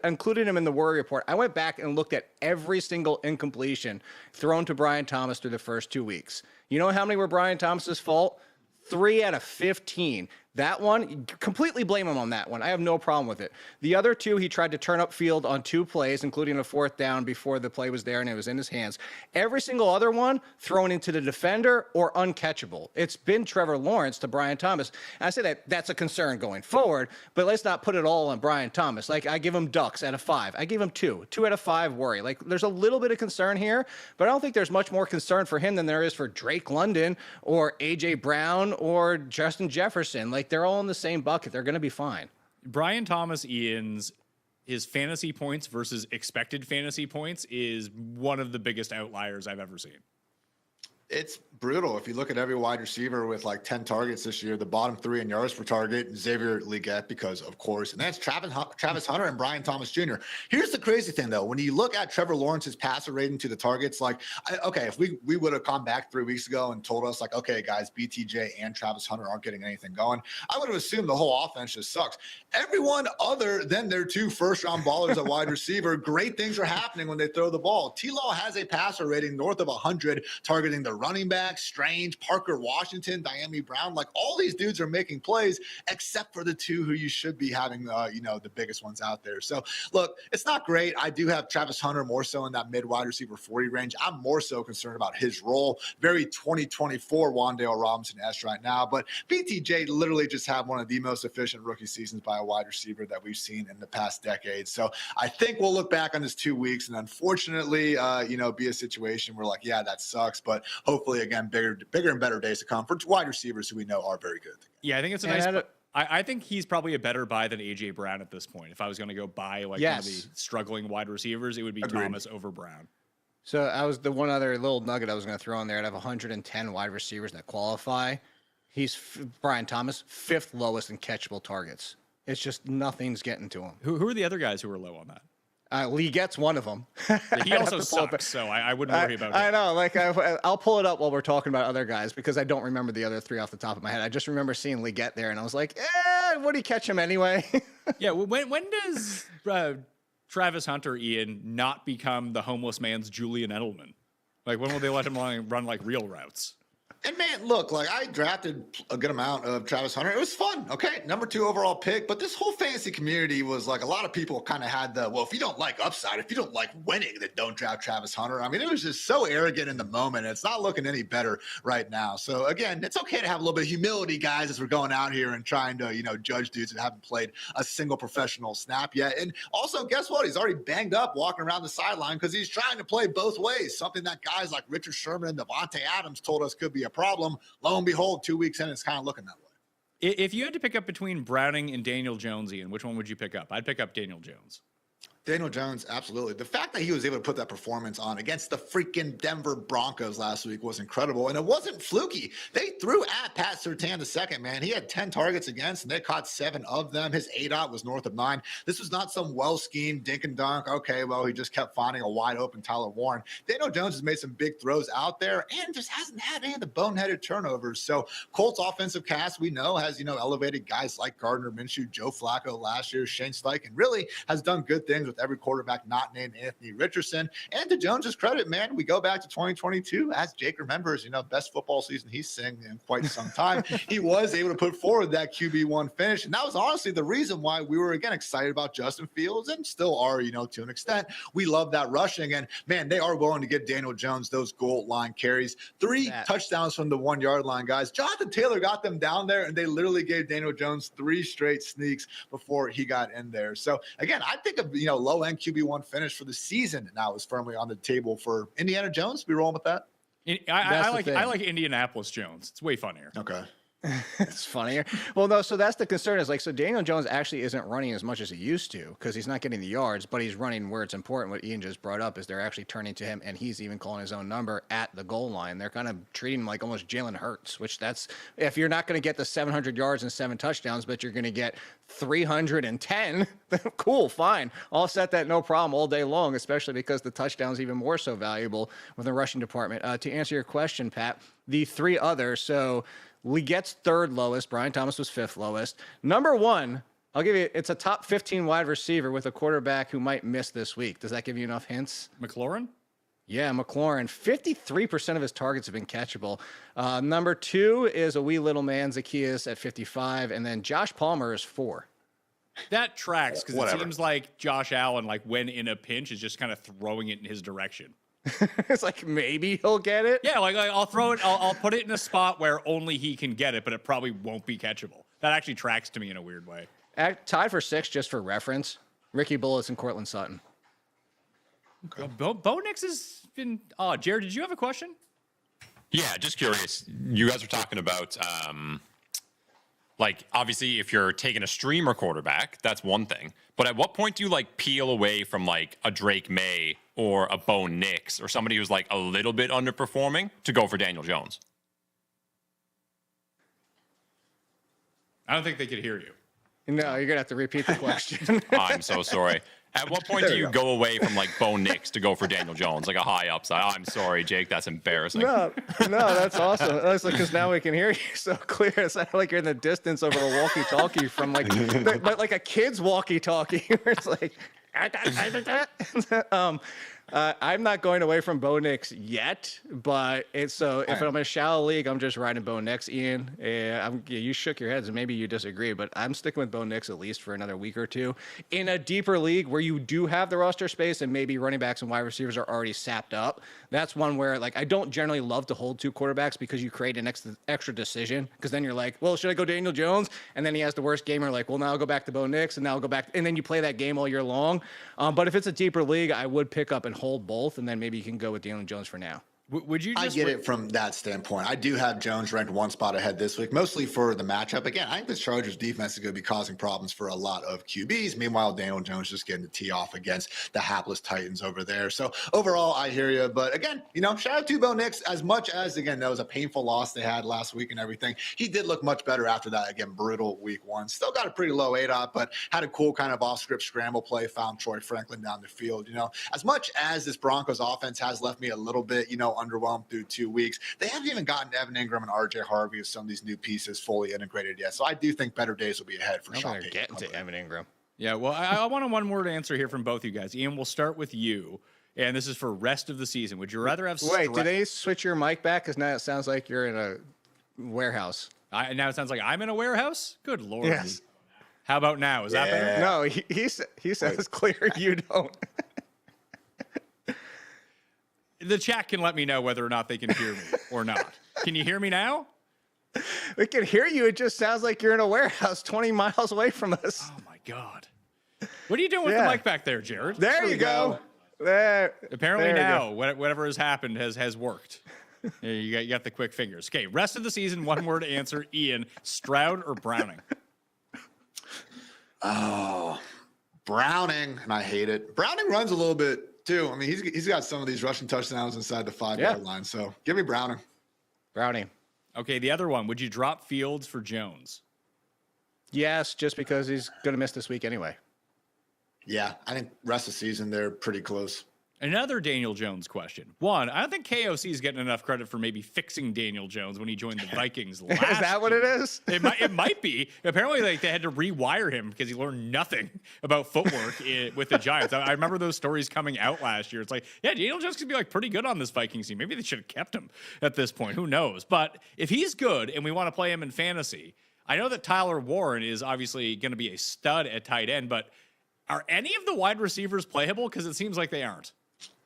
included him in the worry report. I went back and looked at every single incompletion thrown to Brian Thomas through the first 2 weeks. You know how many were Brian Thomas's fault? 3 out of 15. That one, completely blame him on that one. I have no problem with it. The other 2, he tried to turn up field on 2 plays, including a 4th down before the play was there and it was in his hands. Every single other one thrown into the defender or uncatchable. It's been Trevor Lawrence to Brian Thomas. And I say that's a concern going forward, but let's not put it all on Brian Thomas. Like, I give him ducks out of 5. I give him 2. 2 out of 5 worry. Like, there's a little bit of concern here, but I don't think there's much more concern for him than there is for Drake London or A.J. Brown or Justin Jefferson. Like, they're all in the same bucket. They're going to be fine. Brian Thomas his fantasy points versus expected fantasy points is one of the biggest outliers I've ever seen. It's brutal. If you look at every wide receiver with like 10 targets this year, the bottom 3 in yards per target, Xavier Legette, because of course, and that's Travis Hunter and Brian Thomas Jr. Here's the crazy thing though. When you look at Trevor Lawrence's passer rating to the targets, like, okay, if we would have come back 3 weeks ago and told us like, okay, guys, BTJ and Travis Hunter aren't getting anything going, I would have assumed the whole offense just sucks. Everyone other than their 2 first-round ballers at wide receiver, great things are happening when they throw the ball. T-Law has a passer rating north of 100, targeting the running back, Strange, Parker Washington, Diami Brown. Like, all these dudes are making plays except for the 2 who you should be having, the biggest ones out there. So, look, it's not great. I do have Travis Hunter more so in that mid-wide receiver 40 range. I'm more so concerned about his role. Very 2024 Wan'Dale Robinson-esque right now. But BTJ literally just had one of the most efficient rookie seasons by a wide receiver that we've seen in the past decade. So I think we'll look back on this 2 weeks and unfortunately, be a situation where like, yeah, that sucks. But hopefully, again, bigger and better days to come for wide receivers who we know are very good. Yeah, I think it's a nice. I think he's probably a better buy than A.J. Brown at this point. If I was going to go buy like one of the struggling wide receivers, it would be Agreed. Thomas over Brown. So I was the one other little nugget I was going to throw in there. I'd have 110 wide receivers that qualify. He's Brian Thomas, 5th lowest in catchable targets. It's just nothing's getting to him. Who are the other guys who are low on that? Lee gets one of them. He also sucks, so I wouldn't worry about it. I know. Like, I'll pull it up while we're talking about other guys because I don't remember the other 3 off the top of my head. I just remember seeing Lee get there, and I was like, would he catch him anyway? Yeah, when does Travis Hunter, Ian, not become the homeless man's Julian Edelman? Like, when will they let him run like real routes? And man, look, like I drafted a good amount of Travis Hunter. It was fun. Okay. Number 2 overall pick. But this whole fantasy community was like a lot of people kind of had the, well, if you don't like upside, if you don't like winning, then don't draft Travis Hunter. I mean, it was just so arrogant in the moment. It's not looking any better right now. So again, it's okay to have a little bit of humility, guys, as we're going out here and trying to, judge dudes that haven't played a single professional snap yet. And also, guess what? He's already banged up walking around the sideline because he's trying to play both ways. Something that guys like Richard Sherman and Devontae Adams told us could be a problem. Lo and behold, 2 weeks in, it's kind of looking that way. If you had to pick up between Browning and Daniel Jones, Ian, which one would you pick up? I'd pick up Daniel Jones. Daniel Jones, absolutely. The fact that he was able to put that performance on against the freaking Denver Broncos last week was incredible. And it wasn't fluky. They threw at Pat Surtain II, man. He had 10 targets against, and they caught 7 of them. His ADOT was north of 9. This was not some well-schemed dink and dunk. Okay, well, he just kept finding a wide-open Tyler Warren. Daniel Jones has made some big throws out there and just hasn't had any of the boneheaded turnovers. So Colts offensive cast, we know, has, elevated guys like Gardner Minshew, Joe Flacco last year, Shane Steichen, really has done good things with every quarterback not named Anthony Richardson. And to Jones's credit, man, we go back to 2022, as Jake remembers, best football season he's seen in quite some time. He was able to put forward that QB1 finish. And that was honestly the reason why we were, again, excited about Justin Fields and still are, to an extent. We love that rushing. And, man, they are willing to give Daniel Jones those goal line carries. 3 touchdowns from the 1-yard line, guys. Jonathan Taylor got them down there, and they literally gave Daniel Jones 3 straight sneaks before he got in there. So, again, I think of, low-end QB1 finish for the season now is firmly on the table for Indiana Jones. We rolling with that? I like Indianapolis Jones. It's way funnier. Okay. It's funnier. Well, no, so that's the concern is so Daniel Jones actually isn't running as much as he used to because he's not getting the yards, but he's running where it's important. What Ian just brought up is they're actually turning to him and he's even calling his own number at the goal line. They're kind of treating him like almost Jalen Hurts, which that's if you're not going to get the 700 yards and 7 touchdowns, but you're going to get 310, cool, fine. I'll set that no problem all day long, especially because the touchdown's even more so valuable with the rushing department. To answer your question, Pat, the 3 others, so Legette's 3rd lowest. Brian Thomas was 5th lowest. Number 1, I'll give you, it's a top 15 wide receiver with a quarterback who might miss this week. Does that give you enough hints? McLaurin? Yeah, McLaurin. 53% of his targets have been catchable. Number 2 is a wee little man, Zacchaeus, at 55. And then Josh Palmer is 4. That tracks because it seems like Josh Allen, when in a pinch, is just kind of throwing it in his direction. It's like maybe he'll get it. Yeah, I'll throw it. I'll put it in a spot where only he can get it, but it probably won't be catchable. That actually tracks to me in a weird way. Tied for 6, just for reference, Ricky Bullets and Cortland Sutton. Okay. Bo Nix has been. Oh, Jared, did you have a question? Yeah, just curious. You guys were talking about obviously if you're taking a streamer quarterback, that's one thing. But at what point do you peel away from a Drake May or a Bo Nix or somebody who's a little bit underperforming to go for Daniel Jones? I don't think they could hear you. No, you're gonna have to repeat the question. I'm so sorry. At what point do you go away from Bo Nix to go for Daniel Jones, a high upside? I'm sorry, Jake, that's embarrassing. No, that's awesome. That's because now we can hear you so clear. It's like you're in the distance over a walkie-talkie from but a kid's walkie-talkie. Where it's I'm not going away from Bo Nix yet, but if I'm in a shallow league, I'm just riding Bo Nix. Ian, you shook your heads and maybe you disagree, but I'm sticking with Bo Nix at least for another week or 2. In a deeper league where you do have the roster space and maybe running backs and wide receivers are already sapped up, that's one where I don't generally love to hold 2 quarterbacks because you create an extra decision because then you're like, well, should I go Daniel Jones? And then he has the worst game. You're like, well, now I'll go back to Bo Nix and now I'll go back. And then you play that game all year long. But if it's a deeper league, I would pick up and hold both, and then maybe you can go with Daniel Jones for now. Would you? I get it from that standpoint. I do have Jones ranked 1 spot ahead this week, mostly for the matchup. Again, I think the Chargers defense is going to be causing problems for a lot of QBs. Meanwhile, Daniel Jones just getting the tee off against the hapless Titans over there. So overall, I hear you. But again, shout out to Bo Nix. As much as, again, that was a painful loss they had last week and everything, he did look much better after that, again, brutal week 1. Still got a pretty low ADOT, but had a cool kind of off-script scramble play, found Troy Franklin down the field. As much as this Broncos offense has left me a little bit, underwhelmed through 2 weeks, they haven't even gotten Evan Ingram and RJ Harvey with some of these new pieces fully integrated yet. So I do think better days will be ahead for Sean Payton. Get into Evan Ingram. Yeah, well, I want a one-word answer here from both you guys. Ian, we'll start with you. And this is for rest of the season. Would you rather have Wait, did they switch your mic back? Because now it sounds like you're in a warehouse. Now it sounds like I'm in a warehouse? Good Lord. Yes. How about now? Is that better? No, he says clear. You don't. The chat can let me know whether or not they can hear me or not. Can you hear me now? We can hear you. It just sounds like you're in a warehouse 20 miles away from us. Oh, my God. What are you doing with the mic back there, Jared? There you go. There. Apparently there now, whatever has happened has worked. You got the quick fingers. Okay, rest of the season, one word answer. Ian, Stroud or Browning? Oh, Browning, and I hate it. Browning runs a little bit too. I mean, he's got some of these rushing touchdowns inside the 5-yard line. So give me Browning. Browning. Okay, the other one. Would you drop Fields for Jones? Yes, just because he's going to miss this week anyway. Yeah, I think rest of the season they're pretty close. Another Daniel Jones question. One, I don't think KOC is getting enough credit for maybe fixing Daniel Jones when he joined the Vikings last Is that what it is? It might be. Apparently, they had to rewire him because he learned nothing about footwork with the Giants. I remember those stories coming out last year. It's like, yeah, Daniel Jones could be like pretty good on this Vikings team. Maybe they should have kept him at this point. Who knows? But if he's good and we want to play him in fantasy, I know that Tyler Warren is obviously going to be a stud at tight end, but are any of the wide receivers playable? Because it seems like they aren't.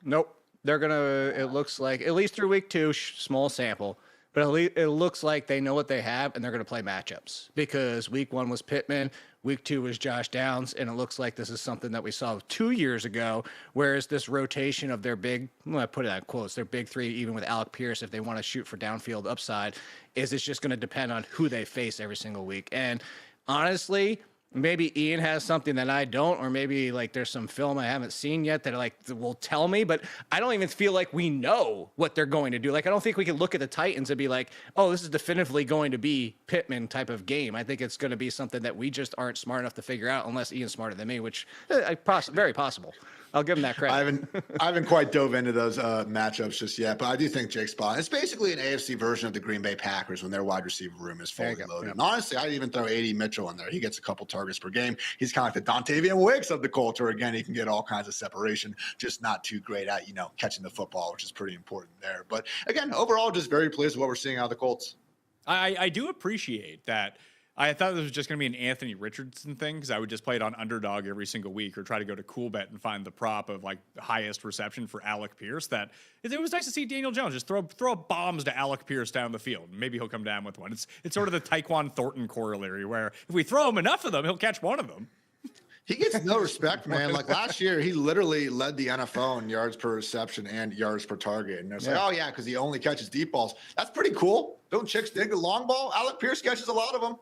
Nope. They're going to, it looks like, at least through week 2, small sample, but at least it looks like they know what they have and they're going to play matchups because week 1 was Pittman, week 2 was Josh Downs, and it looks like this is something that we saw 2 years ago, whereas this rotation of their big, well, I put it in quotes, their big 3, even with Alec Pierce, if they want to shoot for downfield upside, is it's just going to depend on who they face every single week. And honestly, maybe Ian has something that I don't, or maybe like there's some film I haven't seen yet that like will tell me, but I don't even feel like we know what they're going to do. Like, I don't think we can look at the Titans and be like, oh, this is definitively going to be Pittman type of game. I think it's going to be something that we just aren't smart enough to figure out unless Ian's smarter than me, which very possible. I'll give him that credit. I haven't quite dove into those matchups just yet, but I do think Jake's spot. It's basically an AFC version of the Green Bay Packers when their wide receiver room is fully loaded. And honestly, I'd even throw A.D. Mitchell in there. He gets a couple targets per game. He's kind of like the Dontavian Wicks of the culture. Again, he can get all kinds of separation, just not too great at, catching the football, which is pretty important there. But again, overall, just very pleased with what we're seeing out of the Colts. I do appreciate that. I thought this was just going to be an Anthony Richardson thing because I would just play it on underdog every single week or try to go to CoolBet and find the prop of like the highest reception for Alec Pierce. That it was nice to see Daniel Jones just throw bombs to Alec Pierce down the field. Maybe he'll come down with one. It's sort of the Tyquan Thornton corollary where if we throw him enough of them, he'll catch one of them. He gets no respect, man. Like last year, he literally led the NFL in yards per reception and yards per target. And it's like, oh yeah, because he only catches deep balls. That's pretty cool. Don't chicks dig a long ball? Alec Pierce catches a lot of them.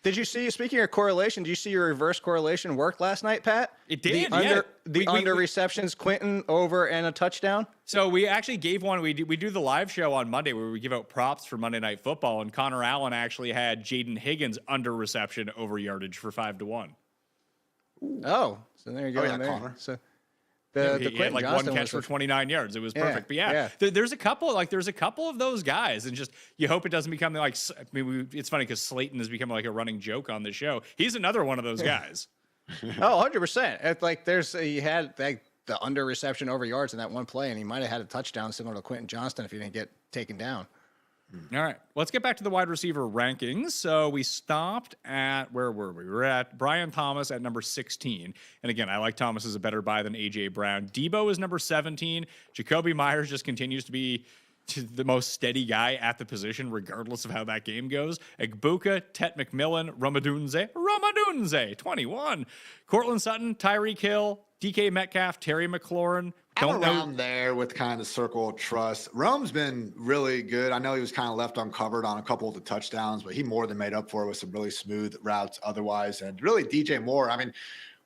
Did you see, speaking of correlation, did you see your reverse correlation work last night, Pat? It did, The under receptions, Quentin, over, and a touchdown? So we actually gave one. We do the live show on Monday where we give out props for Monday Night Football, and Connor Allen actually had Jaden Higgins under reception over yardage for 5-1. Oh, so there you go. Oh, yeah, Connor. So He had like one catch for 29 yards. It was perfect. But there's a couple of those guys, and just you hope it doesn't become like. I mean, it's funny because Slayton has become like a running joke on the show. He's another one of those guys. Oh, 100%. It's like he had like the under reception over yards in that one play, and he might have had a touchdown similar to Quentin Johnston if he didn't get taken down. All right, let's get back to the wide receiver rankings. So we stopped at, where were we? We were at Brian Thomas at number 16. And again, I like Thomas as a better buy than A.J. Brown. Debo is number 17. Jacoby Myers just continues to be the most steady guy at the position, regardless of how that game goes. Egbuka, Tet McMillan, Ramadunze, 21. Cortland Sutton, Tyreek Hill, DK Metcalf, Terry McLaurin. I'm around there with kind of the circle of trust. Rome's been really good. I know he was kind of left uncovered on a couple of the touchdowns, but he more than made up for it with some really smooth routes otherwise. And really, DJ Moore, I mean,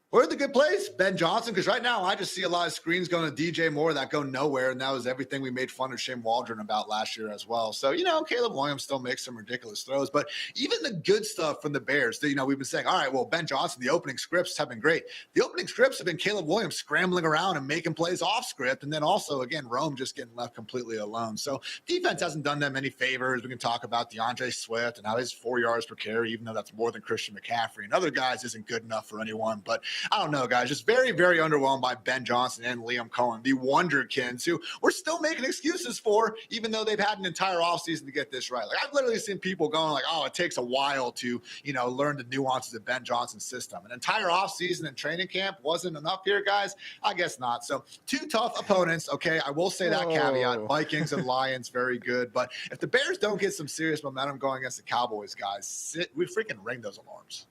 where are the good plays? Ben Johnson, because right now I just see a lot of screens going to DJ Moore that go nowhere, and that was everything we made fun of Shane Waldron about last year as well. So, Caleb Williams still makes some ridiculous throws, but even the good stuff from the Bears, we've been saying, all right, well, Ben Johnson, the opening scripts have been great. The opening scripts have been Caleb Williams scrambling around and making plays off script, and then also, again, Rome just getting left completely alone. So defense hasn't done them any favors. We can talk about DeAndre Swift and how his 4 yards per carry, even though that's more than Christian McCaffrey and other guys, isn't good enough for anyone. But I don't know, guys. Just very, very underwhelmed by Ben Johnson and Liam Cohen, the Wonderkins, who we're still making excuses for, even though they've had an entire offseason to get this right. Like, I've literally seen people going like, oh, it takes a while to, learn the nuances of Ben Johnson's system. An entire offseason and training camp wasn't enough here, guys? I guess not. So 2 tough opponents, okay? I will say that caveat. Vikings and Lions, very good. But if the Bears don't get some serious momentum going against the Cowboys, guys, we freaking ring those alarms.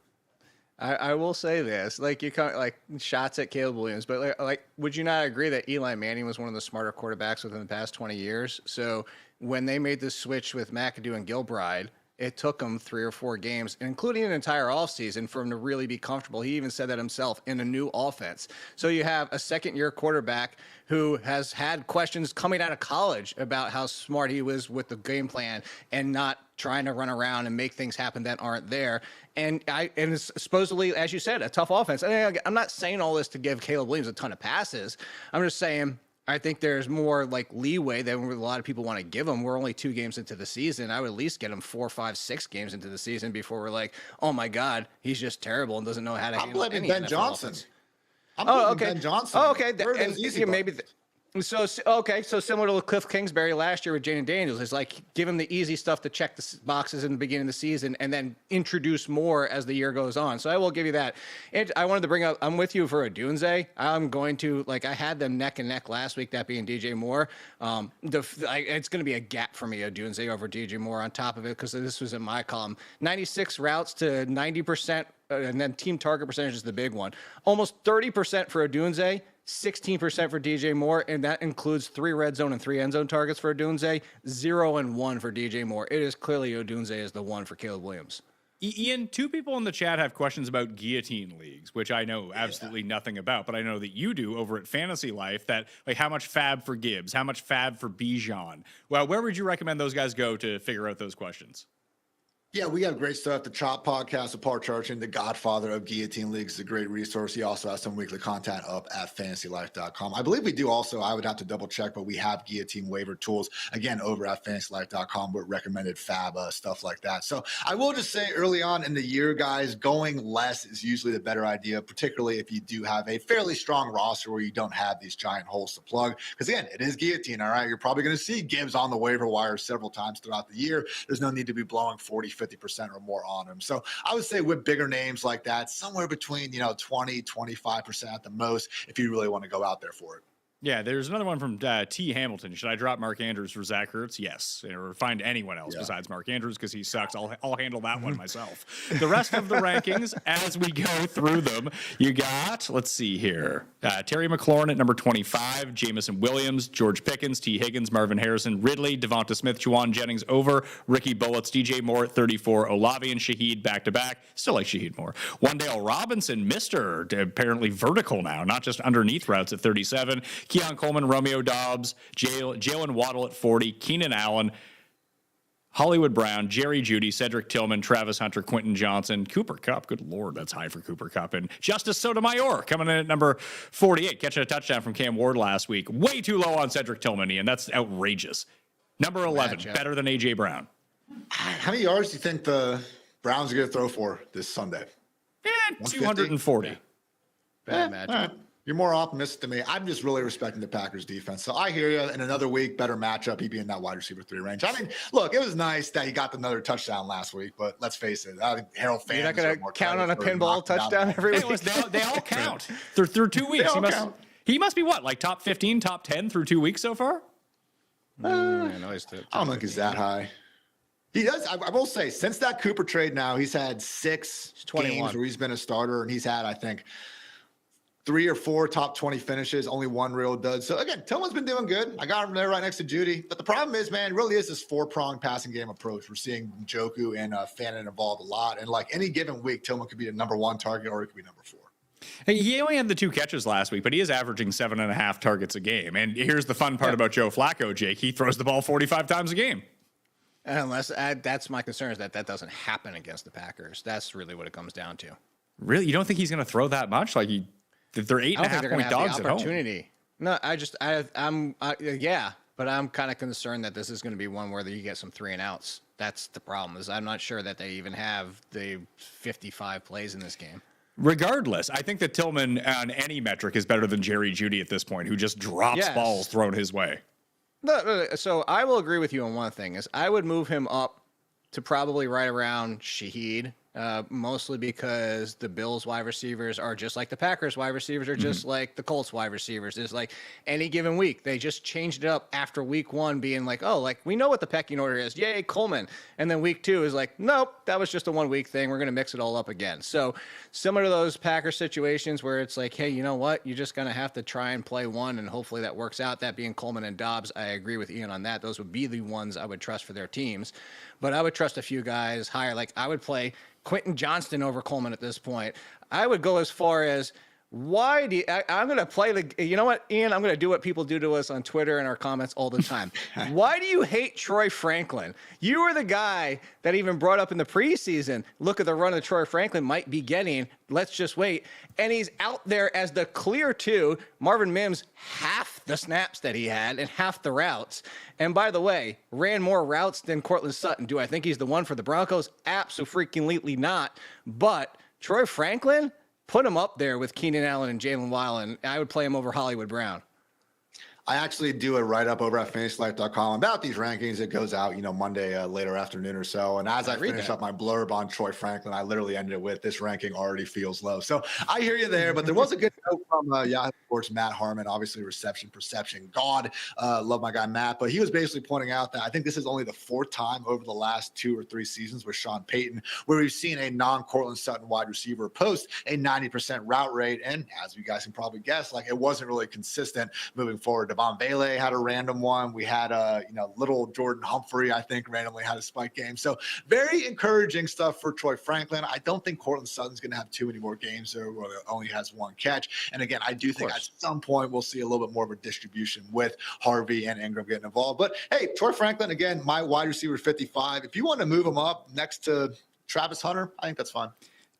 I will say this, like you kind of like shots at Caleb Williams, but like, would you not agree that Eli Manning was one of the smarter quarterbacks within the past 20 years? So when they made the switch with McAdoo and Gilbride, it took him 3 or 4 games, including an entire offseason, for him to really be comfortable. He even said that himself, in a new offense. So you have a second-year quarterback who has had questions coming out of college about how smart he was with the game plan and not trying to run around and make things happen that aren't there. And it's supposedly, as you said, a tough offense. I'm not saying all this to give Caleb Williams a ton of passes. I'm just saying I think there's more like leeway than a lot of people want to give him. We're only 2 games into the season. I would at least get him 4, 5, 6 games into the season before we're like, oh my God, he's just terrible and doesn't know how to handle any Ben NFL Johnson. offense. I'm okay. Ben Johnson. Oh, okay. Where are And those easy maybe. buttons? So similar to Cliff Kingsbury last year with Jaden Daniels, it's like give him the easy stuff to check the boxes in the beginning of the season and then introduce more as the year goes on. So I will give you that. And I wanted to bring up, I'm with you for Odunze. I'm going to, I had them neck and neck last week, that being DJ Moore. It's going to be a gap for me, Odunze over DJ Moore on top of it, because this was in my column. 96 routes to 90%, and then team target percentage is the big one. Almost 30% for Odunze. 16% for DJ Moore, and that includes 3 red zone and 3 end zone targets for Odunze, 0 and 1 for DJ Moore. It is clearly Odunze is the one for Caleb Williams. Ian, 2 people in the chat have questions about guillotine leagues, which I know absolutely nothing about, but I know that you do over at Fantasy Life. That, like, how much fab for Gibbs, how much fab for Bijan? Well, where would you recommend those guys go to figure out those questions? Yeah, we have great stuff. The Chop podcast with Paul Charchin, the godfather of guillotine leagues, is a great resource. He also has some weekly content up at fantasylife.com. I believe we do also, I would have to double check, but we have guillotine waiver tools, again, over at fantasylife.com with recommended fab stuff like that. So I will just say early on in the year, guys, going less is usually the better idea, particularly if you do have a fairly strong roster where you don't have these giant holes to plug. Because again, it is guillotine, all right? You're probably going to see Gibbs on the waiver wire several times throughout the year. There's no need to be blowing 40, 50% or more on him. So I would say with bigger names like that, somewhere between, 20, 25% at the most, if you really want to go out there for it. Yeah, there's another one from T. Hamilton. Should I drop Mark Andrews for Zach Ertz? Yes. Or find anyone else besides Mark Andrews because he sucks. I'll handle that one myself. The rest of the rankings, as we go through them, you got, let's see here, Terry McLaurin at number 25, Jamison Williams, George Pickens, T. Higgins, Marvin Harrison, Ridley, Devonta Smith, Juwan Jennings over, Ricky Bullets, DJ Moore at 34, Olavi and Shaheed back-to-back. Still like Shaheed more. Wandale Robinson, Mr. apparently vertical now, not just underneath routes at 37. Keon Coleman, Romeo Dobbs, Jalen Waddle at 40, Keenan Allen, Hollywood Brown, Jerry Jeudy, Cedric Tillman, Travis Hunter, Quentin Johnson, Cooper Kupp. Good Lord, that's high for Cooper Kupp. And Justice Sotomayor coming in at number 48, catching a touchdown from Cam Ward last week. Way too low on Cedric Tillman, Ian. That's outrageous. Number 11, better than A.J. Brown. How many yards do you think the Browns are going to throw for this Sunday? 240. Bad matchup. You're more optimistic than me. I'm just really respecting the Packers defense. So I hear you. In another week, better matchup. He'd be in that wide receiver 3 range. I mean, look, it was nice that he got another touchdown last week, but let's face it. Harold fans. You're not going to count on a pinball touchdown every week? They all count. Through 2 weeks. He must be what, like top 15, top 10 through 2 weeks so far? I don't think he's that high. He does. I will say, since that Cooper trade now, he's had 6 games where he's been a starter, and he's had, I think, 3 or 4 top 20 finishes, only 1 real dud. So again, Tillman's been doing good. I got him there right next to Jeudy. But the problem is, man, it really is this 4-pronged passing game approach. We're seeing Njoku and Fannin involved a lot. And like any given week, Tillman could be the number 1 target or he could be number 4. Hey, he only had the 2 catches last week, but he is averaging 7.5 targets a game. And here's the fun part about Joe Flacco, Jake. He throws the ball 45 times a game. Unless that's my concern is that doesn't happen against the Packers. That's really what it comes down to. Really? You don't think he's going to throw that much? Like they're 8.5 point dogs at home. No, but I'm kind of concerned that this is going to be one where you get some 3 and outs. That's the problem. Is I'm not sure that they even have the 55 plays in this game. Regardless, I think that Tillman on any metric is better than Jerry Jeudy at this point, who just drops balls thrown his way. No, so I will agree with you on one thing, is I would move him up to probably right around Shaheed, mostly because the Bills wide receivers are just like the Packers wide receivers are just like the Colts wide receivers. It's like any given week, they just changed it up after week 1 being like, oh, like we know what the pecking order is. Yay, Coleman. And then week 2 is like, nope, that was just a 1 week thing. We're going to mix it all up again. So similar to those Packers situations where it's like, hey, you know what? You're just going to have to try and play one and hopefully that works out. That being Coleman and Dobbs, I agree with Ian on that. Those would be the ones I would trust for their teams. But I would trust a few guys higher. Like I would play Quentin Johnston over Coleman at this point. I would go as far as why do you, I'm going to play the, you know what, Ian, I'm going to do what people do to us on Twitter and our comments all the time. Why do you hate Troy Franklin? You were the guy that even brought up in the preseason, look at the run that Troy Franklin might be getting. Let's just wait. And he's out there as the clear 2. Marvin Mims, half the snaps that he had and half the routes. And by the way, ran more routes than Cortland Sutton. Do I think he's the one for the Broncos? Absolutely not. But Troy Franklin, put him up there with Keenan Allen and Jalen Waddle, and I would play him over Hollywood Brown. I actually do a write-up over at fantasylife.com about these rankings. It goes out, Monday later afternoon or so. And as I finish up my blurb on Troy Franklin, I literally ended it with this ranking already feels low. So I hear you there, but there was a good note from Yahoo Sports, Matt Harmon, obviously reception, perception, God. Love my guy, Matt. But he was basically pointing out that I think this is only the 4th time over the last 2 or 3 seasons with Sean Payton where we've seen a non-Cortland Sutton wide receiver post a 90% route rate. And as you guys can probably guess, like it wasn't really consistent moving forward. Devon Bailey had a random one. We had little Jordan Humphrey, I think, randomly had a spike game. So very encouraging stuff for Troy Franklin. I don't think Cortland Sutton's going to have too many more games there where he only has 1 catch. And again, I do think at some point we'll see a little bit more of a distribution with Harvey and Ingram getting involved. But hey, Troy Franklin, again, my wide receiver 55. If you want to move him up next to Travis Hunter, I think that's fine.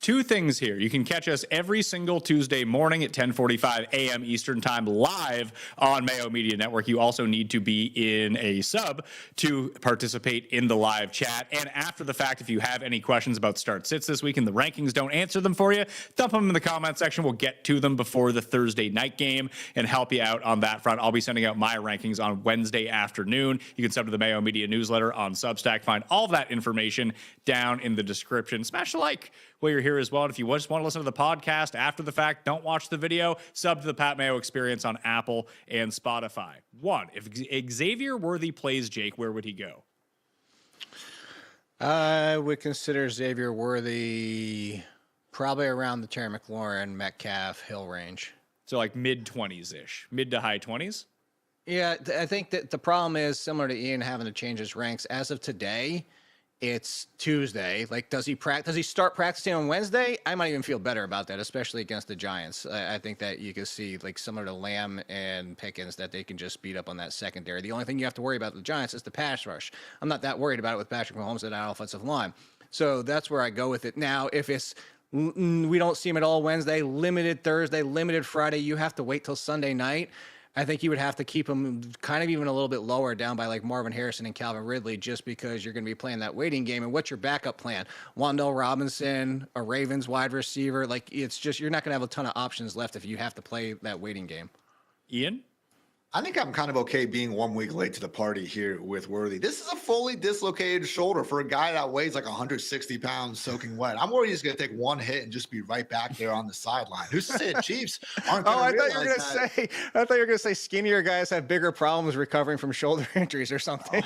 2 things here. You can catch us every single Tuesday morning at 10:45 a.m. Eastern Time live on Mayo Media Network. You also need to be in a sub to participate in the live chat. And after the fact, if you have any questions about start sits this week and the rankings don't answer them for you, dump them in the comment section. We'll get to them before the Thursday night game and help you out on that front. I'll be sending out my rankings on Wednesday afternoon. You can sub to the Mayo Media newsletter on Substack. Find all of that information down in the description. Smash a like while you're here as well. And if you just want to listen to the podcast after the fact, don't watch the video, sub to the Pat Mayo Experience on Apple and Spotify. 1, if Xavier Worthy plays Jake, where would he go? I would consider Xavier Worthy probably around the Terry McLaurin, Metcalf, Hill range. So like mid-20s-ish, mid to high 20s? Yeah, I think that the problem is similar to Ian having to change his ranks. As of today, it's Tuesday. Like, does he start practicing on Wednesday? I might even feel better about that, especially against the Giants. I think that you can see, like, similar to Lamb and Pickens, that they can just beat up on that secondary. The only thing you have to worry about with the Giants is the pass rush. I'm not that worried about it with Patrick Mahomes and that offensive line. So that's where I go with it. Now, if it's we don't see him at all Wednesday, limited Thursday, limited Friday, you have to wait till Sunday night. I think you would have to keep him kind of even a little bit lower down by like Marvin Harrison and Calvin Ridley, just because you're going to be playing that waiting game. And what's your backup plan? Wan'Dale Robinson, a Ravens wide receiver. Like, it's just, you're not going to have a ton of options left if you have to play that waiting game. Ian? I think I'm kind of okay being 1 week late to the party here with Worthy. This is a fully dislocated shoulder for a guy that weighs like 160 pounds soaking wet. I'm worried he's going to take 1 hit and just be right back there on the sideline. Who's to say the Chiefs aren't going to I thought you were going to say skinnier guys have bigger problems recovering from shoulder injuries or something.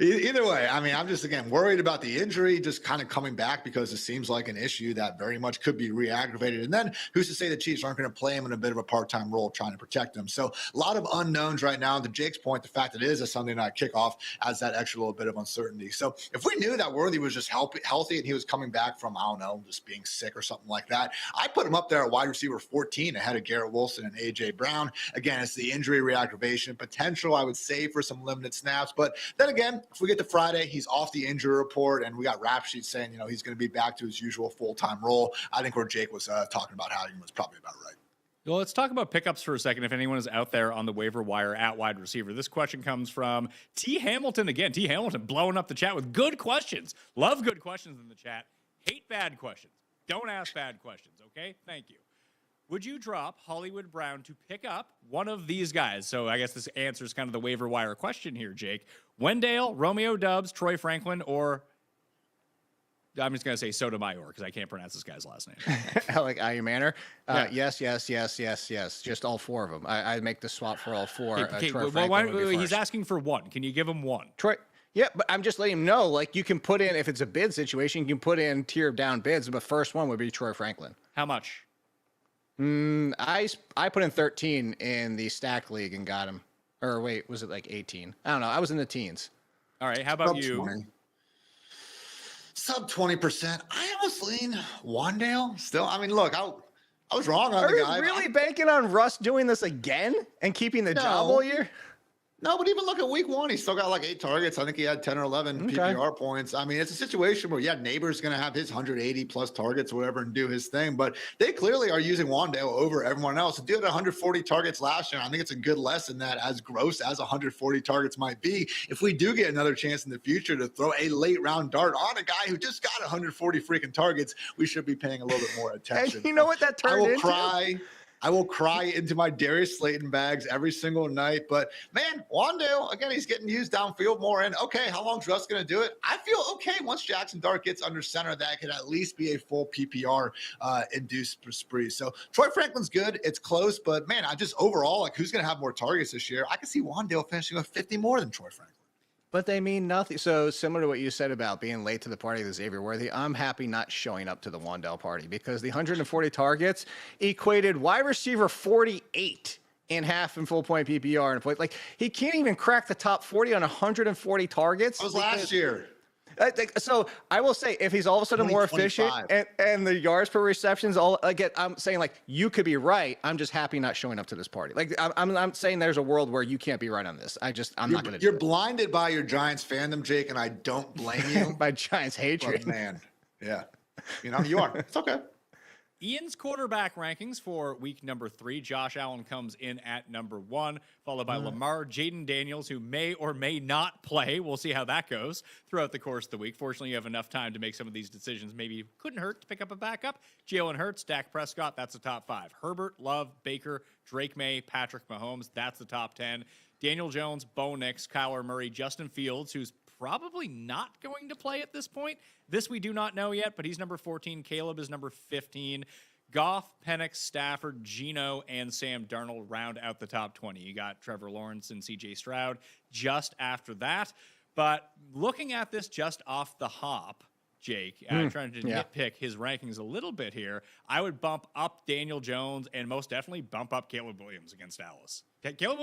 Either way, I mean, I'm just, again, worried about the injury just kind of coming back, because it seems like an issue that very much could be re-aggravated. And then who's to say the Chiefs aren't going to play him in a bit of a part-time role trying to protect him? So a lot of unknowns right now. And to Jake's point, the fact that it is a Sunday night kickoff adds that extra little bit of uncertainty. So if we knew that Worthy was just healthy and he was coming back from, I don't know, just being sick or something like that, I put him up there at wide receiver 14 ahead of Garrett Wilson and A.J. Brown. Again, it's the injury re-aggravation potential, I would say, for some limited snaps. But then again, if we get to Friday, he's off the injury report and we got rap sheets saying, he's going to be back to his usual full-time role. I think where Jake was talking about how he was probably about right. Well, let's talk about pickups for a second. If anyone is out there on the waiver wire at wide receiver, this question comes from T. Hamilton again. T. Hamilton blowing up the chat with good questions. Love good questions in the chat. Hate bad questions. Don't ask bad questions, okay? Thank you. Would you drop Hollywood Brown to pick up one of these guys? So I guess this answers kind of the waiver wire question here, Jake. Wendell, Romeo Dubs, Troy Franklin, or I'm just going to say Sotomayor because I can't pronounce this guy's last name. Like Ayu Manor. Yeah. Yes. Just all four of them. I make the swap for all four. Okay, Troy well, Franklin would be he's first. asking for one. Can you give him one? Troy. Yeah, but I'm just letting him know, like, you can put in, if it's a bid situation, you can put in tier down bids. The first one would be Troy Franklin. How much? I put in 13 in the stacked league and got him. Or wait, was it like 18? I don't know. I was in the teens. All right, how about Sub you? 20. Sub 20%. I almost lean Wandale still. I mean, look, I was wrong on Are the you guy. really banking on Russ doing this again and keeping the job all year? No, but even look at week one, he still got like 8 targets. I think he had 10 or 11 PPR points. I mean, it's a situation where, yeah, Neighbor's going to have his 180 plus targets or whatever and do his thing. But they clearly are using Wandale over everyone else. The dude had 140 targets last year. I think it's a good lesson that as gross as 140 targets might be, if we do get another chance in the future to throw a late round dart on a guy who just got 140 freaking targets, we should be paying a little bit more attention. And you know what that turned into? I will cry into my Darius Slayton bags every single night. But, man, Wandale, again, he's getting used downfield more. And, okay, how long's Russ going to do it? I feel okay once Jackson Dart gets under center, that could at least be a full PPR induced spree. So, Troy Franklin's good. It's close. But, man, I just overall, like, who's going to have more targets this year? I can see Wandale finishing with 50 more than Troy Franklin. But they mean nothing. So similar to what you said about being late to the party of the Xavier Worthy, I'm happy not showing up to the Wandale party because the 140 targets equated wide receiver 48 in half and full point PPR and point. Like he can't even crack the top 40 on 140 targets. That was last year. So I will say, if he's all of a sudden more efficient and the yards per receptions, all again, I'm saying like you could be right. I'm just happy not showing up to this party. Like I'm saying, there's a world where you can't be right on this. I'm not going to. You're blinded by your Giants fandom, Jake, and I don't blame you. My Giants hatred, but man. Yeah, you are. It's okay. Ian's quarterback rankings for week number 3. Josh Allen comes in at number 1, followed by Lamar, Jaden Daniels, who may or may not play. We'll see how that goes throughout the course of the week. Fortunately, you have enough time to make some of these decisions. Maybe couldn't hurt to pick up a backup. Jalen Hurts, Dak Prescott, that's the top 5. Herbert, Love, Baker, Drake May, Patrick Mahomes, that's the top 10. Daniel Jones, Bo Nix, Kyler Murray, Justin Fields, who's probably not going to play at this point. This we do not know yet, but he's number 14. Caleb is number 15. Goff, Penix, Stafford, Geno, and Sam Darnold round out the top 20. You got Trevor Lawrence and CJ Stroud just after that. But looking at this just off the hop, Jake, trying to nitpick his rankings a little bit here, I would bump up Daniel Jones and most definitely bump up Caleb Williams against Dallas. Caleb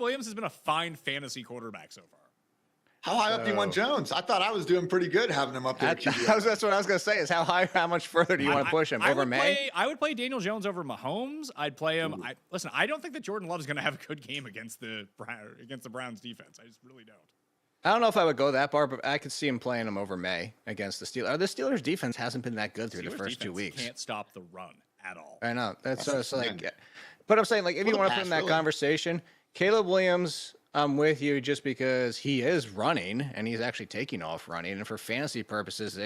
Williams has been a fine fantasy quarterback so far. How high up do you want Jones? I thought I was doing pretty good having him up there. That's what I was going to say is how much further do you want to push him? Over May? I would play Daniel Jones over Mahomes. I'd play him. Listen, I don't think that Jordan Love is going to have a good game against the Browns defense. I just really don't. I don't know if I would go that far, but I could see him playing him over May against the Steelers. The Steelers' defense hasn't been that good through the first 2 weeks. Can't stop the run at all. I know. That's like, but I'm saying, like, if you want to put in that conversation, Caleb Williams, I'm with you just because he is running and he's actually taking off running. And for fantasy purposes,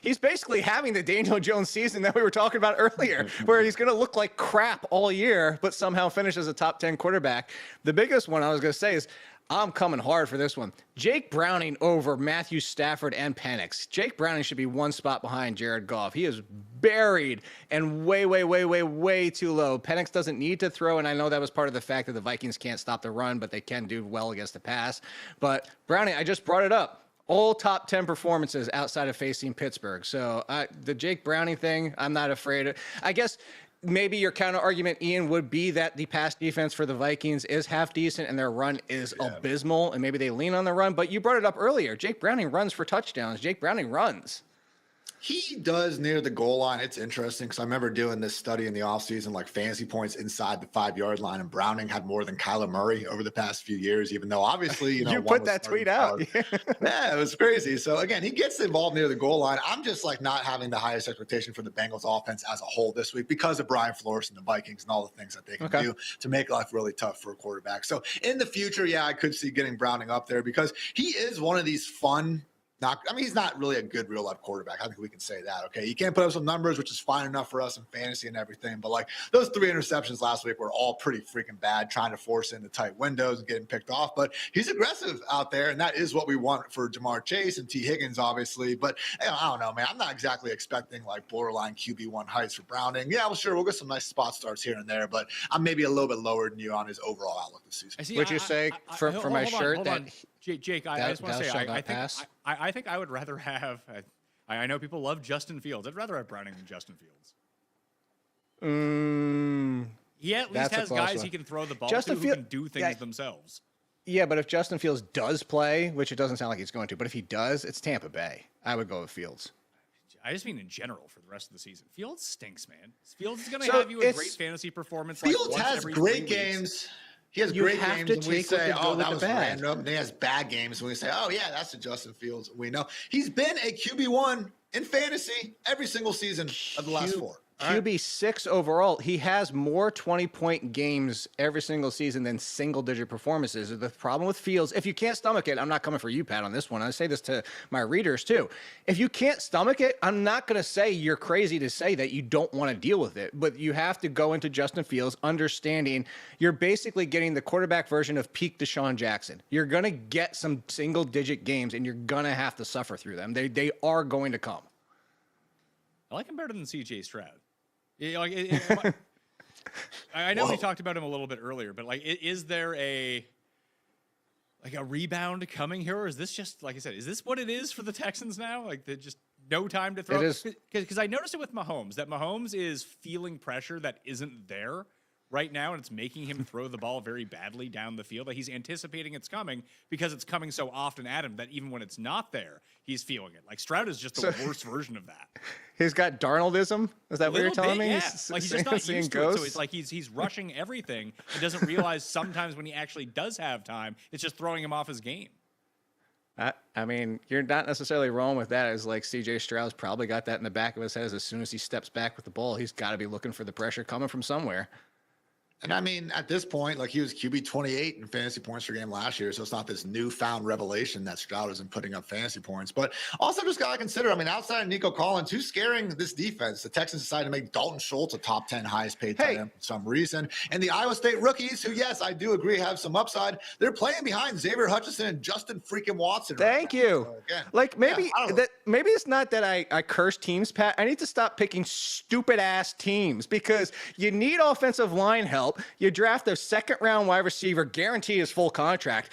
he's basically having the Daniel Jones season that we were talking about earlier, where he's going to look like crap all year, but somehow finish as a top 10 quarterback. The biggest one I was going to say is, I'm coming hard for this one. Jake Browning over Matthew Stafford and Penix. Jake Browning should be one spot behind Jared Goff. He is buried and way too low. Penix doesn't need to throw, and I know that was part of the fact that the Vikings can't stop the run, but they can do well against the pass. But Browning, I just brought it up. All top 10 performances outside of facing Pittsburgh. So the Jake Browning thing, I'm not afraid of. I guess maybe your counter argument, Ian, would be that the pass defense for the Vikings is half decent and their run is abysmal, and maybe they lean on the run. But you brought it up earlier. Jake Browning runs for touchdowns. Jake Browning runs. He does near the goal line. It's interesting because I remember doing this study in the offseason, like fantasy points inside the 5-yard line, and Browning had more than Kyler Murray over the past few years, even though obviously, you put that tweet out. Yeah, it was crazy. So again, he gets involved near the goal line. I'm just like not having the highest expectation for the Bengals offense as a whole this week because of Brian Flores and the Vikings and all the things that they can do to make life really tough for a quarterback. So in the future, I could see getting Browning up there because he is one of these fun he's not really a good real life quarterback. I think we can say that. Okay. He can't put up some numbers, which is fine enough for us in fantasy and everything. But like those 3 interceptions last week were all pretty freaking bad, trying to force into tight windows and getting picked off. But he's aggressive out there. And that is what we want for Jamar Chase and T. Higgins, obviously. But I don't know, man. I'm not exactly expecting like borderline QB1 heights for Browning. Yeah, well, sure. We'll get some nice spot starts here and there, but I'm maybe a little bit lower than you on his overall outlook this season. Would you say for my shirt that Jake, I just want to say, I think I would rather have. I know people love Justin Fields. I'd rather have Browning than Justin Fields. He at least has guys he can throw the ball to who can do things themselves. Yeah, but if Justin Fields does play, which it doesn't sound like he's going to, but if he does, it's Tampa Bay. I would go with Fields. I just mean in general for the rest of the season. Fields stinks, man. Fields is going to have you a great fantasy performance. Fields like has great games. He has great games, and we say, "Oh, that was random." And he has bad games, and we say, "Oh, yeah, that's the Justin Fields we know." He's been a QB1 in fantasy every single season of the last 4. QB6 overall. He has more 20-point games every single season than single-digit performances. The problem with Fields, if you can't stomach it, I'm not coming for you, Pat, on this one. I say this to my readers, too. If you can't stomach it, I'm not going to say you're crazy to say that you don't want to deal with it. But you have to go into Justin Fields understanding you're basically getting the quarterback version of peak Deshaun Jackson. You're going to get some single-digit games, and you're going to have to suffer through them. They are going to come. I like him better than C.J. Stroud. Yeah, I know we talked about him a little bit earlier, but like, is there a rebound coming here, or is this just, like I said, is this what it is for the Texans now? Like, they're just no time to throw. Because I noticed it with Mahomes, that Mahomes is feeling pressure that isn't there right now, and it's making him throw the ball very badly down the field. Like, he's anticipating it's coming because it's coming so often at him that even when it's not there, he's feeling it. Like, Stroud is just the worst version of that. He's got Darnoldism? Is that what you're telling me? Yeah. Like, he's just not used to it. So it's like he's rushing everything and doesn't realize sometimes when he actually does have time, it's just throwing him off his game. I mean, you're not necessarily wrong with that. As like C.J. Stroud's probably got that in the back of his head. As soon as he steps back with the ball, he's got to be looking for the pressure coming from somewhere. And I mean, at this point, like he was QB 28 in fantasy points per game last year. So it's not this newfound revelation that Stroud isn't putting up fantasy points. But also just got to consider, I mean, outside of Nico Collins, who's scaring this defense? The Texans decided to make Dalton Schultz a top 10 highest paid tight end for some reason. And the Iowa State rookies, who, yes, I do agree, have some upside. They're playing behind Xavier Hutchinson and Justin freaking Watson. Thank you. So again, like maybe maybe it's not that I curse teams, Pat. I need to stop picking stupid ass teams because you need offensive line help. You draft a second-round wide receiver, guarantee his full contract.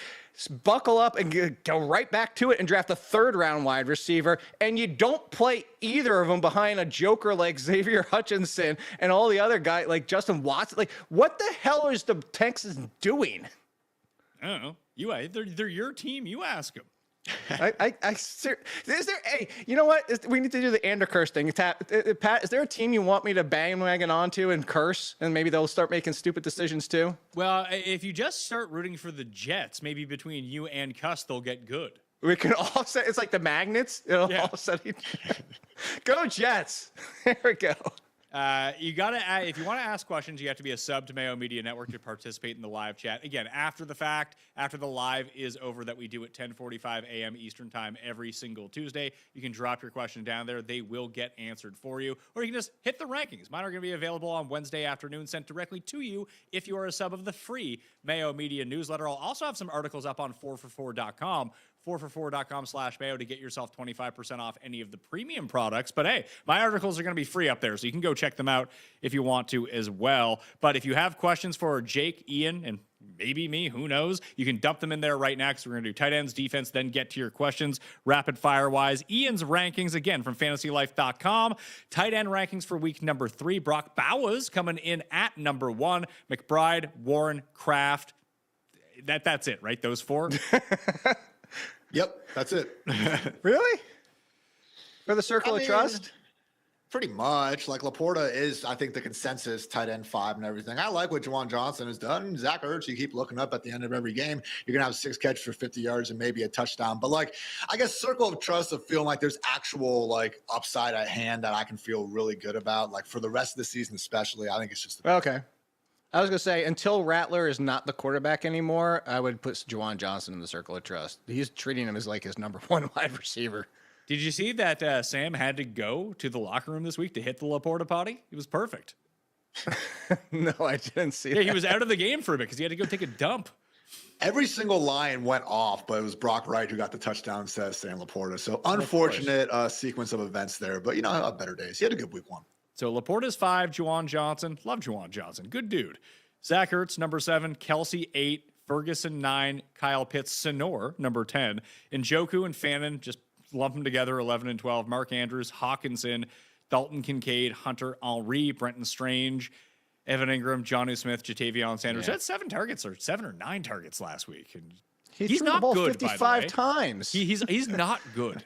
Buckle up and go right back to it and draft a third-round wide receiver, and you don't play either of them behind a joker like Xavier Hutchinson and all the other guys like Justin Watson. Like, what the hell is the Texans doing? I don't know. They're your team. You ask them. Is there a, you know what? We need to do the Ander curse thing. Pat, is there a team you want me to bandwagon onto and curse, and maybe they'll start making stupid decisions too? Well, if you just start rooting for the Jets, maybe between you and Cuss, they'll get good. We can all say it's like the magnets. It'll all of a sudden go Jets. There we go. If you want to ask questions, you have to be a sub to Mayo Media Network to participate in the live chat. Again, after the fact, after the live is over that we do at 10:45 a.m. Eastern time every single Tuesday, you can drop your question down there. They will get answered for you. Or you can just hit the rankings. Mine are going to be available on Wednesday afternoon, sent directly to you if you are a sub of the free Mayo Media newsletter. I'll also have some articles up on 4for4.com. 4for4.com/Mayo to get yourself 25% off any of the premium products. But hey, my articles are going to be free up there, so you can go check them out if you want to as well. But if you have questions for Jake, Ian, and maybe me, who knows, you can dump them in there right now because we're going to do tight ends, defense, then get to your questions rapid fire wise. Ian's rankings, again, from fantasylife.com. Tight end rankings for week number 3. Brock Bowers coming in at number 1. McBride, Warren, Kraft. That's it, right? Those 4? Yep, that's it. Really? For the circle of trust? Pretty much. Like Laporta is, I think, the consensus tight end 5 and everything. I like what Juwan Johnson has done. Zach Ertz, you keep looking up at the end of every game, you're going to have 6 catches for 50 yards and maybe a touchdown. But, like, I guess circle of trust of feeling like there's actual, like, upside at hand that I can feel really good about. Like, for the rest of the season especially, I think it's just okay. I was going to say, until Rattler is not the quarterback anymore, I would put Juwan Johnson in the circle of trust. He's treating him as like his number one wide receiver. Did you see that Sam had to go to the locker room this week to hit the Laporta potty? It was perfect. No, I didn't see that. Yeah, he was out of the game for a bit because he had to go take a dump. Every single line went off, but it was Brock Wright who got the touchdown instead of Sam Laporta. So unfortunate sequence of events there, but he'll have better days. He had a good week 1. So Laporta's 5, Juwan Johnson. Love Juwan Johnson. Good dude. Zach Ertz, number 7. Kelsey, 8. Ferguson, 9. Kyle Pitts, Sonor, number 10. And Njoku and Fannin, just lump them together, 11 and 12. Mark Andrews, Hawkinson, Dalton Kincaid, Hunter Henry, Brenton Strange, Evan Ingram, Jonnu Smith, Jatavion Sanders. Had 7 targets or 7 or 9 targets last week. And he's threw not the ball good, 55 times. He's not good.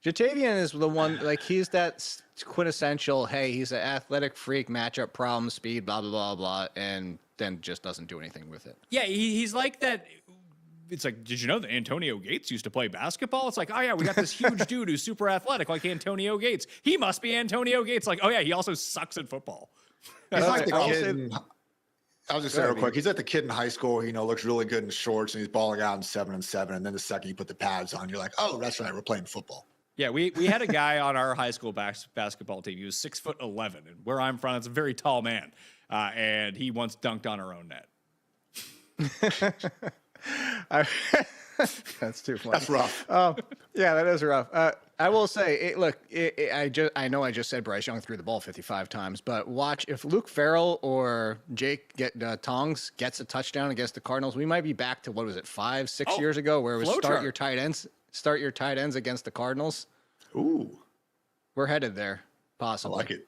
Jatavian is the one, like, he's that quintessential, hey, he's an athletic freak, matchup problem, speed, blah, blah, blah, blah, and then just doesn't do anything with it. Yeah, he's like that. It's like, did you know that Antonio Gates used to play basketball? It's like, oh, yeah, we got this huge dude who's super athletic like Antonio Gates. He must be Antonio Gates. Like, oh, yeah, he also sucks at football. He's like the kid. I was just saying real Sorry. quick. He's like the kid in high school. Looks really good in shorts, and he's balling out in 7 and 7. And then the second you put the pads on, you're like, oh, that's right, we're playing football. Yeah, we had a guy on our high school basketball team. He was 6'11", and where I'm from, it's a very tall man. And he once dunked on our own net. That's too funny. That's rough. Yeah, that is rough. I will say, I know I just said Bryce Young threw the ball 55 times, but watch if Luke Farrell or Jake Tongs gets a touchdown against the Cardinals, we might be back to, what was it, 5-6 years ago, where it was start your tight ends against the Cardinals. Ooh, We're headed there, I possibly. like it.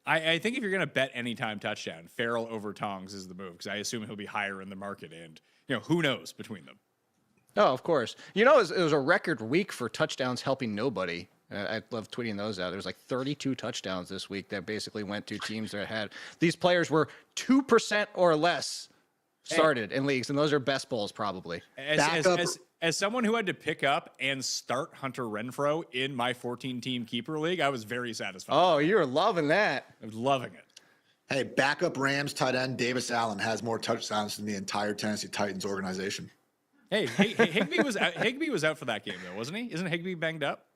I think if you're going to bet anytime touchdown, Farrell over Tongs is the move, because I assume he'll be higher in the market, and who knows between them. Oh, of course. It was a record week for touchdowns helping nobody. I love tweeting those out. There's like 32 touchdowns this week that basically went to teams that had these players were 2% or less started in leagues, and those are best balls probably. As someone who had to pick up and start Hunter Renfrow in my 14-team keeper league, I was very satisfied. Oh, you're loving that. I was loving it. Hey, backup Rams tight end Davis Allen has more touchdowns than the entire Tennessee Titans organization. Hey, Higbee was out for that game though, wasn't he? Isn't Higbee banged up?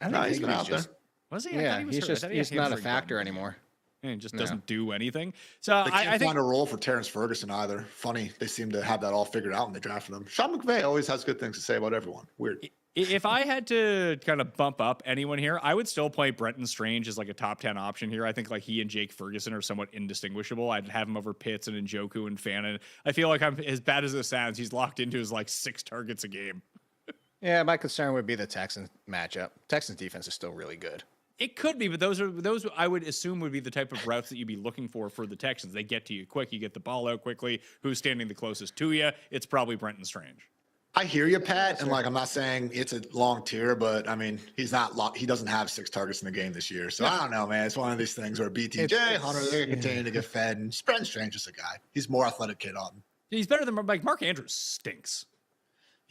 No, he's been out there. Was he? Yeah, he's not a factor anymore. And he just doesn't do anything. So They can't find a role for Terrence Ferguson either. Funny, they seem to have that all figured out when they drafted him. Sean McVay always has good things to say about everyone. Weird. If I had to kind of bump up anyone here, I would still play Brenton Strange as like a top 10 option here. I think like he and Jake Ferguson are somewhat indistinguishable. I'd have him over Pitts and Njoku and Fannin. I feel like I'm as bad as it sounds. He's locked into his like 6 targets a game. Yeah, my concern would be the Texans matchup. Texans defense is still really good. It could be, but those I would assume would be the type of routes that you'd be looking for the Texans. They get to you quick. You get the ball out quickly. Who's standing the closest to you? It's probably Brenton Strange. I hear you, Pat, and I'm not saying it's a long tier, but I mean he's not. He doesn't have 6 targets in the game this year, so I don't know, man. It's one of these things where BTJ Hunter they're continuing to get fed, and Brenton Strange is a guy. He's more athletic kid on. He's better than Mark Andrews. Stinks.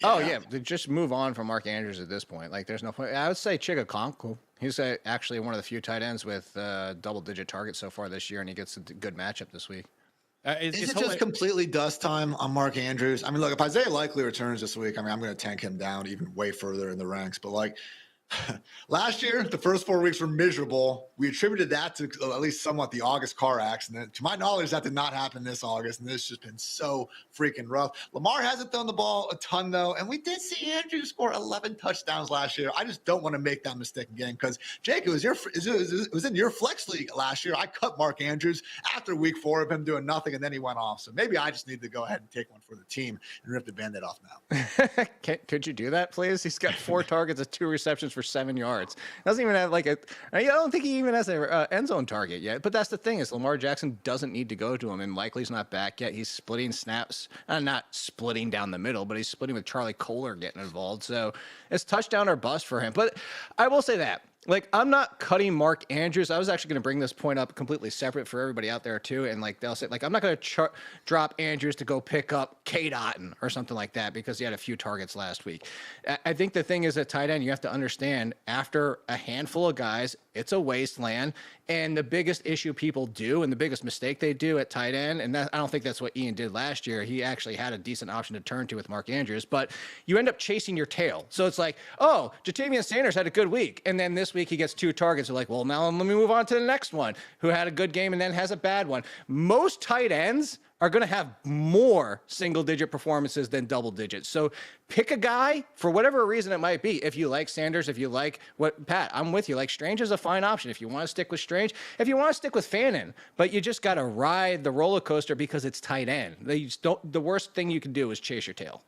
Yeah. Oh yeah, just move on from Mark Andrews at this point. Like, there's no point. I would say Chigakonku. He's actually one of the few tight ends with double-digit targets so far this year, and he gets a good matchup this week. Is it just completely dust time on Mark Andrews? I mean, look, if Isaiah Likely returns this week, I'm going to tank him down even way further in the ranks. But last year, the first 4 weeks were miserable. We attributed that to at least somewhat the August car accident. To my knowledge, that did not happen this August, and this has just been so freaking rough. Lamar hasn't thrown the ball a ton, though, and we did see Andrews score 11 touchdowns last year. I just don't want to make that mistake again because, Jake, it was in your flex league last year. I cut Mark Andrews after week 4 of him doing nothing, and then he went off. So maybe I just need to go ahead and take one for the team and rip the Band-Aid off now. Could you do that, please? He's got 4 targets and 2 receptions for 7 yards. Doesn't even have I don't think he even has an end zone target yet. But that's the thing is Lamar Jackson doesn't need to go to him, and Likely's not back yet. He's splitting snaps, not splitting down the middle, but he's splitting with Charlie Kohler getting involved. So it's touchdown or bust for him. But I will say that. I'm not cutting Mark Andrews. I was actually going to bring this point up completely separate for everybody out there too. And they'll say, I'm not going to drop Andrews to go pick up Cade Otton or something like that because he had a few targets last week. I think the thing is at tight end, you have to understand after a handful of guys, it's a wasteland. And the biggest issue people do and the biggest mistake they do at tight end, and I don't think that's what Ian did last year. He actually had a decent option to turn to with Mark Andrews, but you end up chasing your tail. So it's like, oh, Jatavian Sanders had a good week. And then this week he gets 2 targets. They're like, well, now let me move on to the next one who had a good game and then has a bad one. Most tight ends are going to have more single-digit performances than double digits. So pick a guy for whatever reason it might be. If you like Sanders, if you like what Pat, I'm with you. Like Strange is a fine option if you want to stick with Strange. If you want to stick with Fannin, but you just got to ride the roller coaster because it's tight end. The worst thing you can do is chase your tail.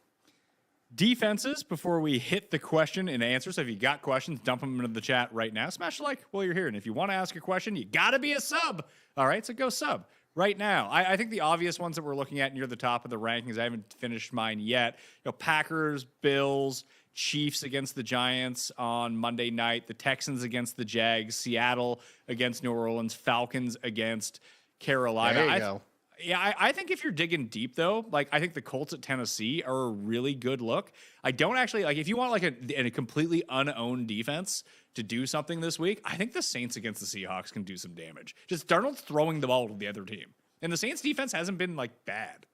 Defenses, before we hit the question and answers. So if you got questions, dump them into the chat right now. Smash a like while you're here. And if you want to ask a question, you got to be a sub. All right, so go sub. Right now, I think the obvious ones that we're looking at near the top of the rankings, I haven't finished mine yet. Packers, Bills, Chiefs against the Giants on Monday night, the Texans against the Jags, Seattle against New Orleans, Falcons against Carolina. There you go. Yeah, I think if you're digging deep, though, like I think the Colts at Tennessee are a really good look. I don't actually, like if you want like a completely unowned defense to do something this week, I think the Saints against the Seahawks can do some damage. Just Darnold's throwing the ball to the other team. And the Saints defense hasn't been like bad.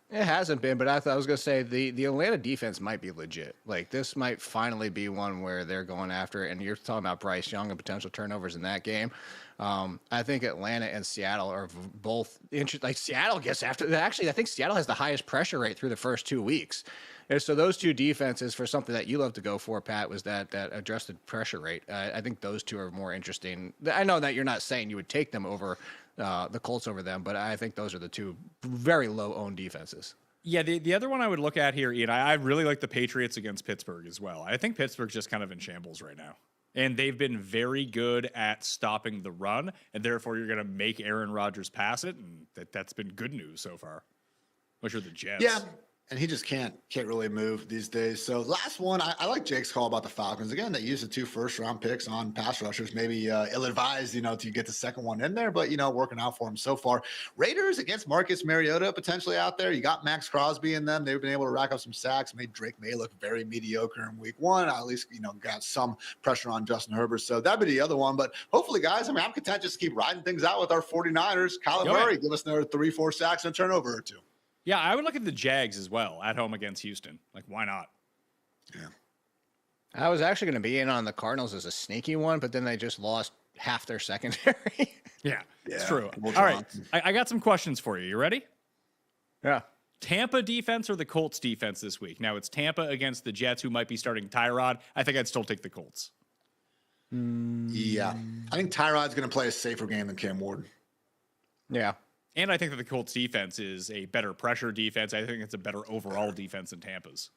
It hasn't been, but I thought I was going to say the Atlanta defense might be legit. Like this might finally be one where they're going after it. And you're talking about Bryce Young and potential turnovers in that game. I think Atlanta and Seattle are both interesting. Like Seattle gets after. Actually, I think Seattle has the highest pressure rate through the first 2 weeks. And so those two defenses, for something that you love to go for, Pat, was that adjusted pressure rate. I think those two are more interesting. I know that you're not saying you would take them over the Colts over them, but I think those are the two very low-owned defenses. Yeah, the other one I would look at here, Ian, I really like the Patriots against Pittsburgh as well. I think Pittsburgh's just kind of in shambles right now. And they've been very good at stopping the run, and therefore you're going to make Aaron Rodgers pass it, and that's been good news so far. Which are the Jets. Yeah, and he just can't really move these days. So last one, I like Jake's call about the Falcons. Again, they used the 2 first-round picks on pass rushers. Maybe ill-advised, to get the second one in there, but, working out for him so far. Raiders against Marcus Mariota potentially out there. You got Max Crosby in them. They've been able to rack up some sacks, made Drake May look very mediocre in week 1. At least, got some pressure on Justin Herbert. So that'd be the other one. But hopefully, guys, I'm content just to keep riding things out with our 49ers. Kyler Murray, give us another 3-4 sacks and a turnover or 2. Yeah, I would look at the Jags as well at home against Houston. Like, why not? Yeah. I was actually going to be in on the Cardinals as a sneaky one, but then they just lost half their secondary. Yeah, it's true. All right, I got some questions for you. You ready? Yeah. Tampa defense or the Colts defense this week? Now, it's Tampa against the Jets, who might be starting Tyrod. I think I'd still take the Colts. Yeah. I think Tyrod's going to play a safer game than Cam Ward. Yeah. And I think that the Colts defense is a better pressure defense. I think it's a better overall defense than Tampa's.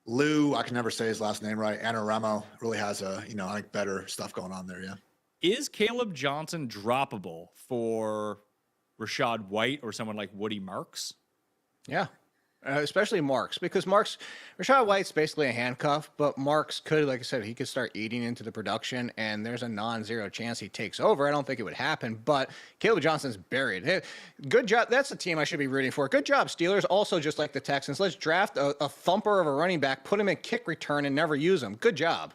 Lou, I can never say his last name right. Anaremo really has I think better stuff going on there, yeah. Is Caleb Johnson droppable for Rashad White or someone like Woody Marks? Yeah. Especially Marks, because Rashad White's basically a handcuff, but Marks could, like I said, he could start eating into the production, and there's a non-zero chance he takes over. I don't think it would happen, but Caleb Johnson's buried. Hey, good job. That's the team I should be rooting for. Good job, Steelers. Also, just like the Texans, let's draft a thumper of a running back, put him in kick return, and never use him. Good job.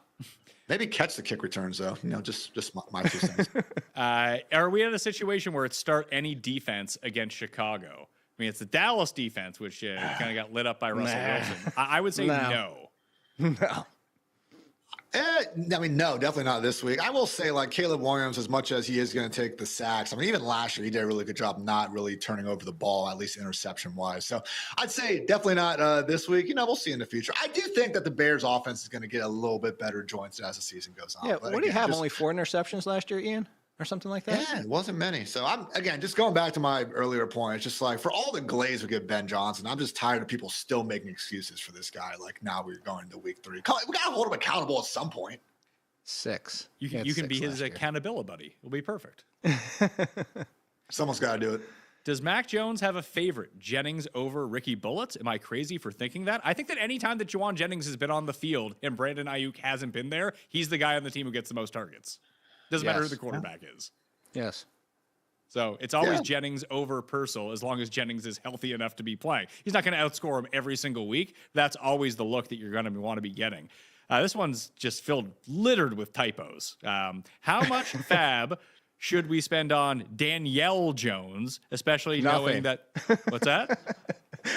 Maybe catch the kick returns, though. Just my 2 cents. Are we in a situation where it's start any defense against Chicago? I mean, it's the Dallas defense, which kind of got lit up by Russell Wilson. I would say no. No. No, definitely not this week. I will say, like, Caleb Williams, as much as he is going to take the sacks, even last year, he did a really good job not really turning over the ball, at least interception-wise. So I'd say definitely not this week. We'll see in the future. I do think that the Bears' offense is going to get a little bit better joints as the season goes on. Yeah, what do you have? Only 4 interceptions last year, Ian? Or something like that? Yeah, it wasn't many. So I'm, again, just going back to my earlier point, it's just like, for all the glaze we give Ben Johnson, I'm just tired of people still making excuses for this guy. Like, now we're going to week 3. We got to hold him accountable at some point. 6. You can be his accountability buddy. It'll be perfect. Someone's got to do it. Does Mac Jones have a favorite? Jennings over Ricky Bullitt? Am I crazy for thinking that? I think that any time that Juwan Jennings has been on the field and Brandon Ayuk hasn't been there, he's the guy on the team who gets the most targets. Doesn't matter who the quarterback is. Yes. So it's always Jennings over Purcell as long as Jennings is healthy enough to be playing. He's not going to outscore him every single week. That's always the look that you're going to want to be getting. This one's just littered with typos. How much fab should we spend on Danielle Jones, especially knowing that? What's that?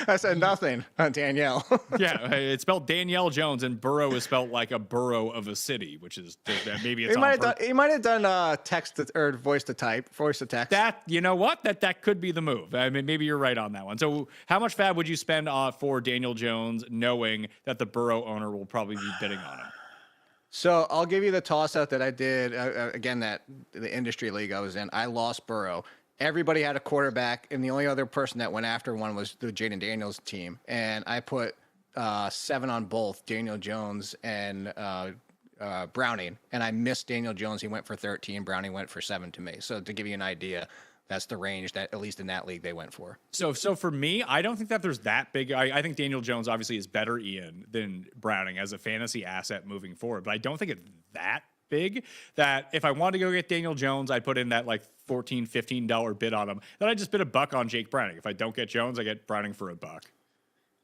I said nothing on Danielle. Yeah, it's spelled Danielle Jones, and Burrow is spelled like a borough of a city, which is maybe it's He might have done text or voice to text. That, you know what? That could be the move. I mean, maybe you're right on that one. So how much fab would you spend for Daniel Jones, knowing that the Burrow owner will probably be bidding on him? So I'll give you the toss out that I did again. That the industry league I was in, I lost Burrow. Everybody had a quarterback, and the only other person that went after one was the Jaden Daniels team. And I put 7 on both Daniel Jones and Browning. And I missed Daniel Jones. He went for 13. Browning went for 7 to me. So to give you an idea, that's the range that, at least in that league, they went for. So for me, I don't think that there's that big. I think Daniel Jones obviously is better, Ian, than Browning as a fantasy asset moving forward. But I don't think it's that big that if I wanted to go get Daniel Jones, I'd put in that like $14, $15 bid on him. Then I just bid $1 on Jake Browning. If I don't get Jones, I get Browning for $1.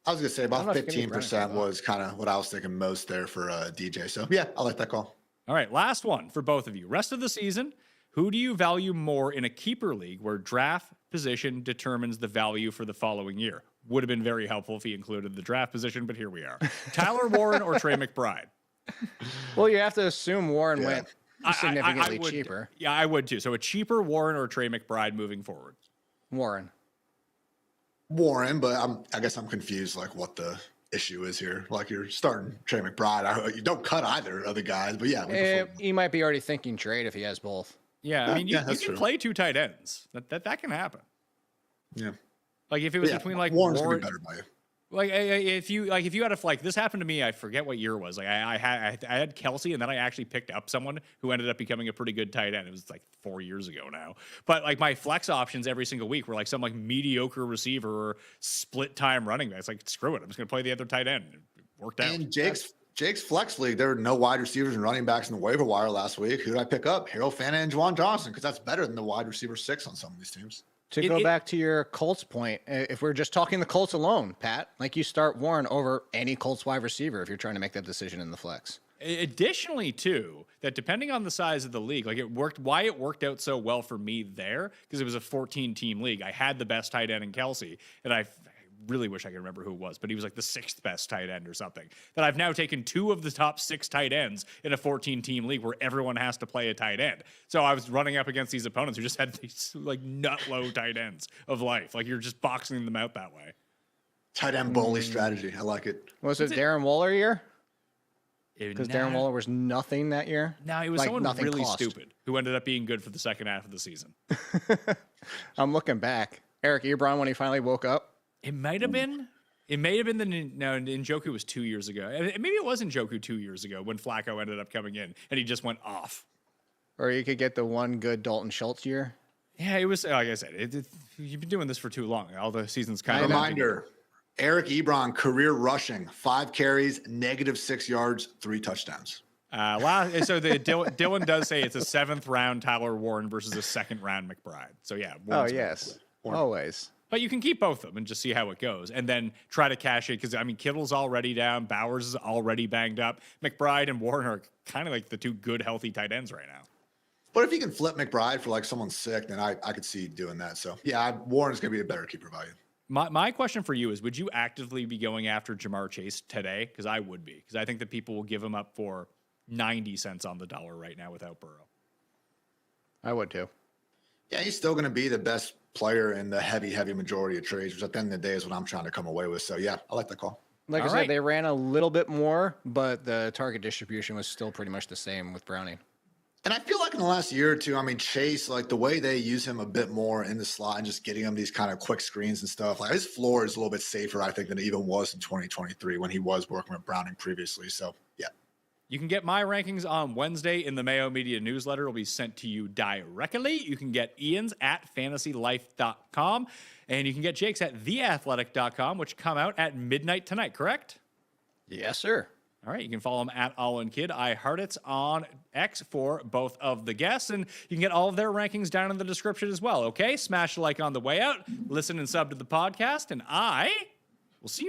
I was gonna say about 15% was kind of what I was thinking most there for DJ. So yeah, I like that call. All right, last one for both of you. Rest of the season, who do you value more in a keeper league where draft position determines the value for the following year? Would have been very helpful if he included the draft position, but here we are. Tyler Warren or Trey McBride? Well, you have to assume Warren went significantly cheaper. Yeah, I would too. So a cheaper Warren or Trey McBride moving forward? Warren, but I guess I'm confused like what the issue is here. Like you're starting Trey McBride. You don't cut either of the guys, but yeah. He might be already thinking trade if he has both. Yeah, I mean, you can play 2 tight ends. That can happen. Yeah. Like if it was between like Warren's gonna be better by you. Like if you had this happened to me, I forget what year it was. Like I had Kelsey, and then I actually picked up someone who ended up becoming a pretty good tight end. It was like 4 years ago now. But like my flex options every single week were like some like mediocre receiver or split time running back. It's like screw it, I'm just gonna play the other tight end. It worked out. And Jake's flex league, there were no wide receivers and running backs in the waiver wire last week. Who did I pick up? Harold Fanta and Juwan Johnson, because that's better than the wide receiver 6 on some of these teams. To go back to your Colts point, if we're just talking the Colts alone, Pat, like you start Warren over any Colts wide receiver if you're trying to make that decision in the flex. Additionally, too, that depending on the size of the league, like why it worked out so well for me there, because it was a 14-team league. I had the best tight end in Kelsey, and I really wish I could remember who it was, but he was like the 6th best tight end or something. That I've now taken 2 of the top 6 tight ends in a 14-team league where everyone has to play a tight end. So I was running up against these opponents who just had these like nut low tight ends of life. Like you're just boxing them out that way. Tight end bully strategy. I like it. Was it Darren Waller year? Because Darren Waller was nothing that year. No, he was someone really stupid who ended up being good for the second half of the season. I'm looking back. Eric Ebron, when he finally woke up. It might have been. It may have been Njoku was 2 years ago. Maybe it was Njoku 2 years ago when Flacco ended up coming in and he just went off. Or you could get the one good Dalton Schultz year. Yeah, it was, like I said, you've been doing this for too long. All the seasons kind of. Reminder, Eric Ebron, career rushing, 5 carries, -6 yards, 3 touchdowns. So Dylan does say it's a 7th round Tyler Warren versus a 2nd round McBride. So yeah. Warren's yes, always. But you can keep both of them and just see how it goes, and then try to cash it because I mean Kittle's already down, Bowers is already banged up. McBride and Warren are kind of like the 2 good healthy tight ends right now. But if you can flip McBride for like someone sick, then I could see doing that. So yeah, Warren's gonna be a better keeper value. My question for you is: would you actively be going after Jamar Chase today? Because I would be, because I think that people will give him up for 90 cents on the dollar right now without Burrow. I would too. Yeah, he's still going to be the best player in the heavy majority of trades, which at the end of the day is what I'm trying to come away with. So yeah, I like that call. Like I said, they ran a little bit more, but the target distribution was still pretty much the same with Browning. And I feel like in the last year or two, I mean, Chase, like the way they use him a bit more in the slot and just getting him these kind of quick screens and stuff, like his floor is a little bit safer, I think, than it even was in 2023 when he was working with Browning previously. So yeah. You can get my rankings on Wednesday in the Mayo Media newsletter. It'll be sent to you directly. You can get Ian's at fantasylife.com, and you can get Jake's at theathletic.com, which come out at midnight tonight, correct? Yes, sir. All right, you can follow him at AllenKid, Hartitz on X for both of the guests, and you can get all of their rankings down in the description as well, okay? Smash a like on the way out, listen and sub to the podcast, and I will see you next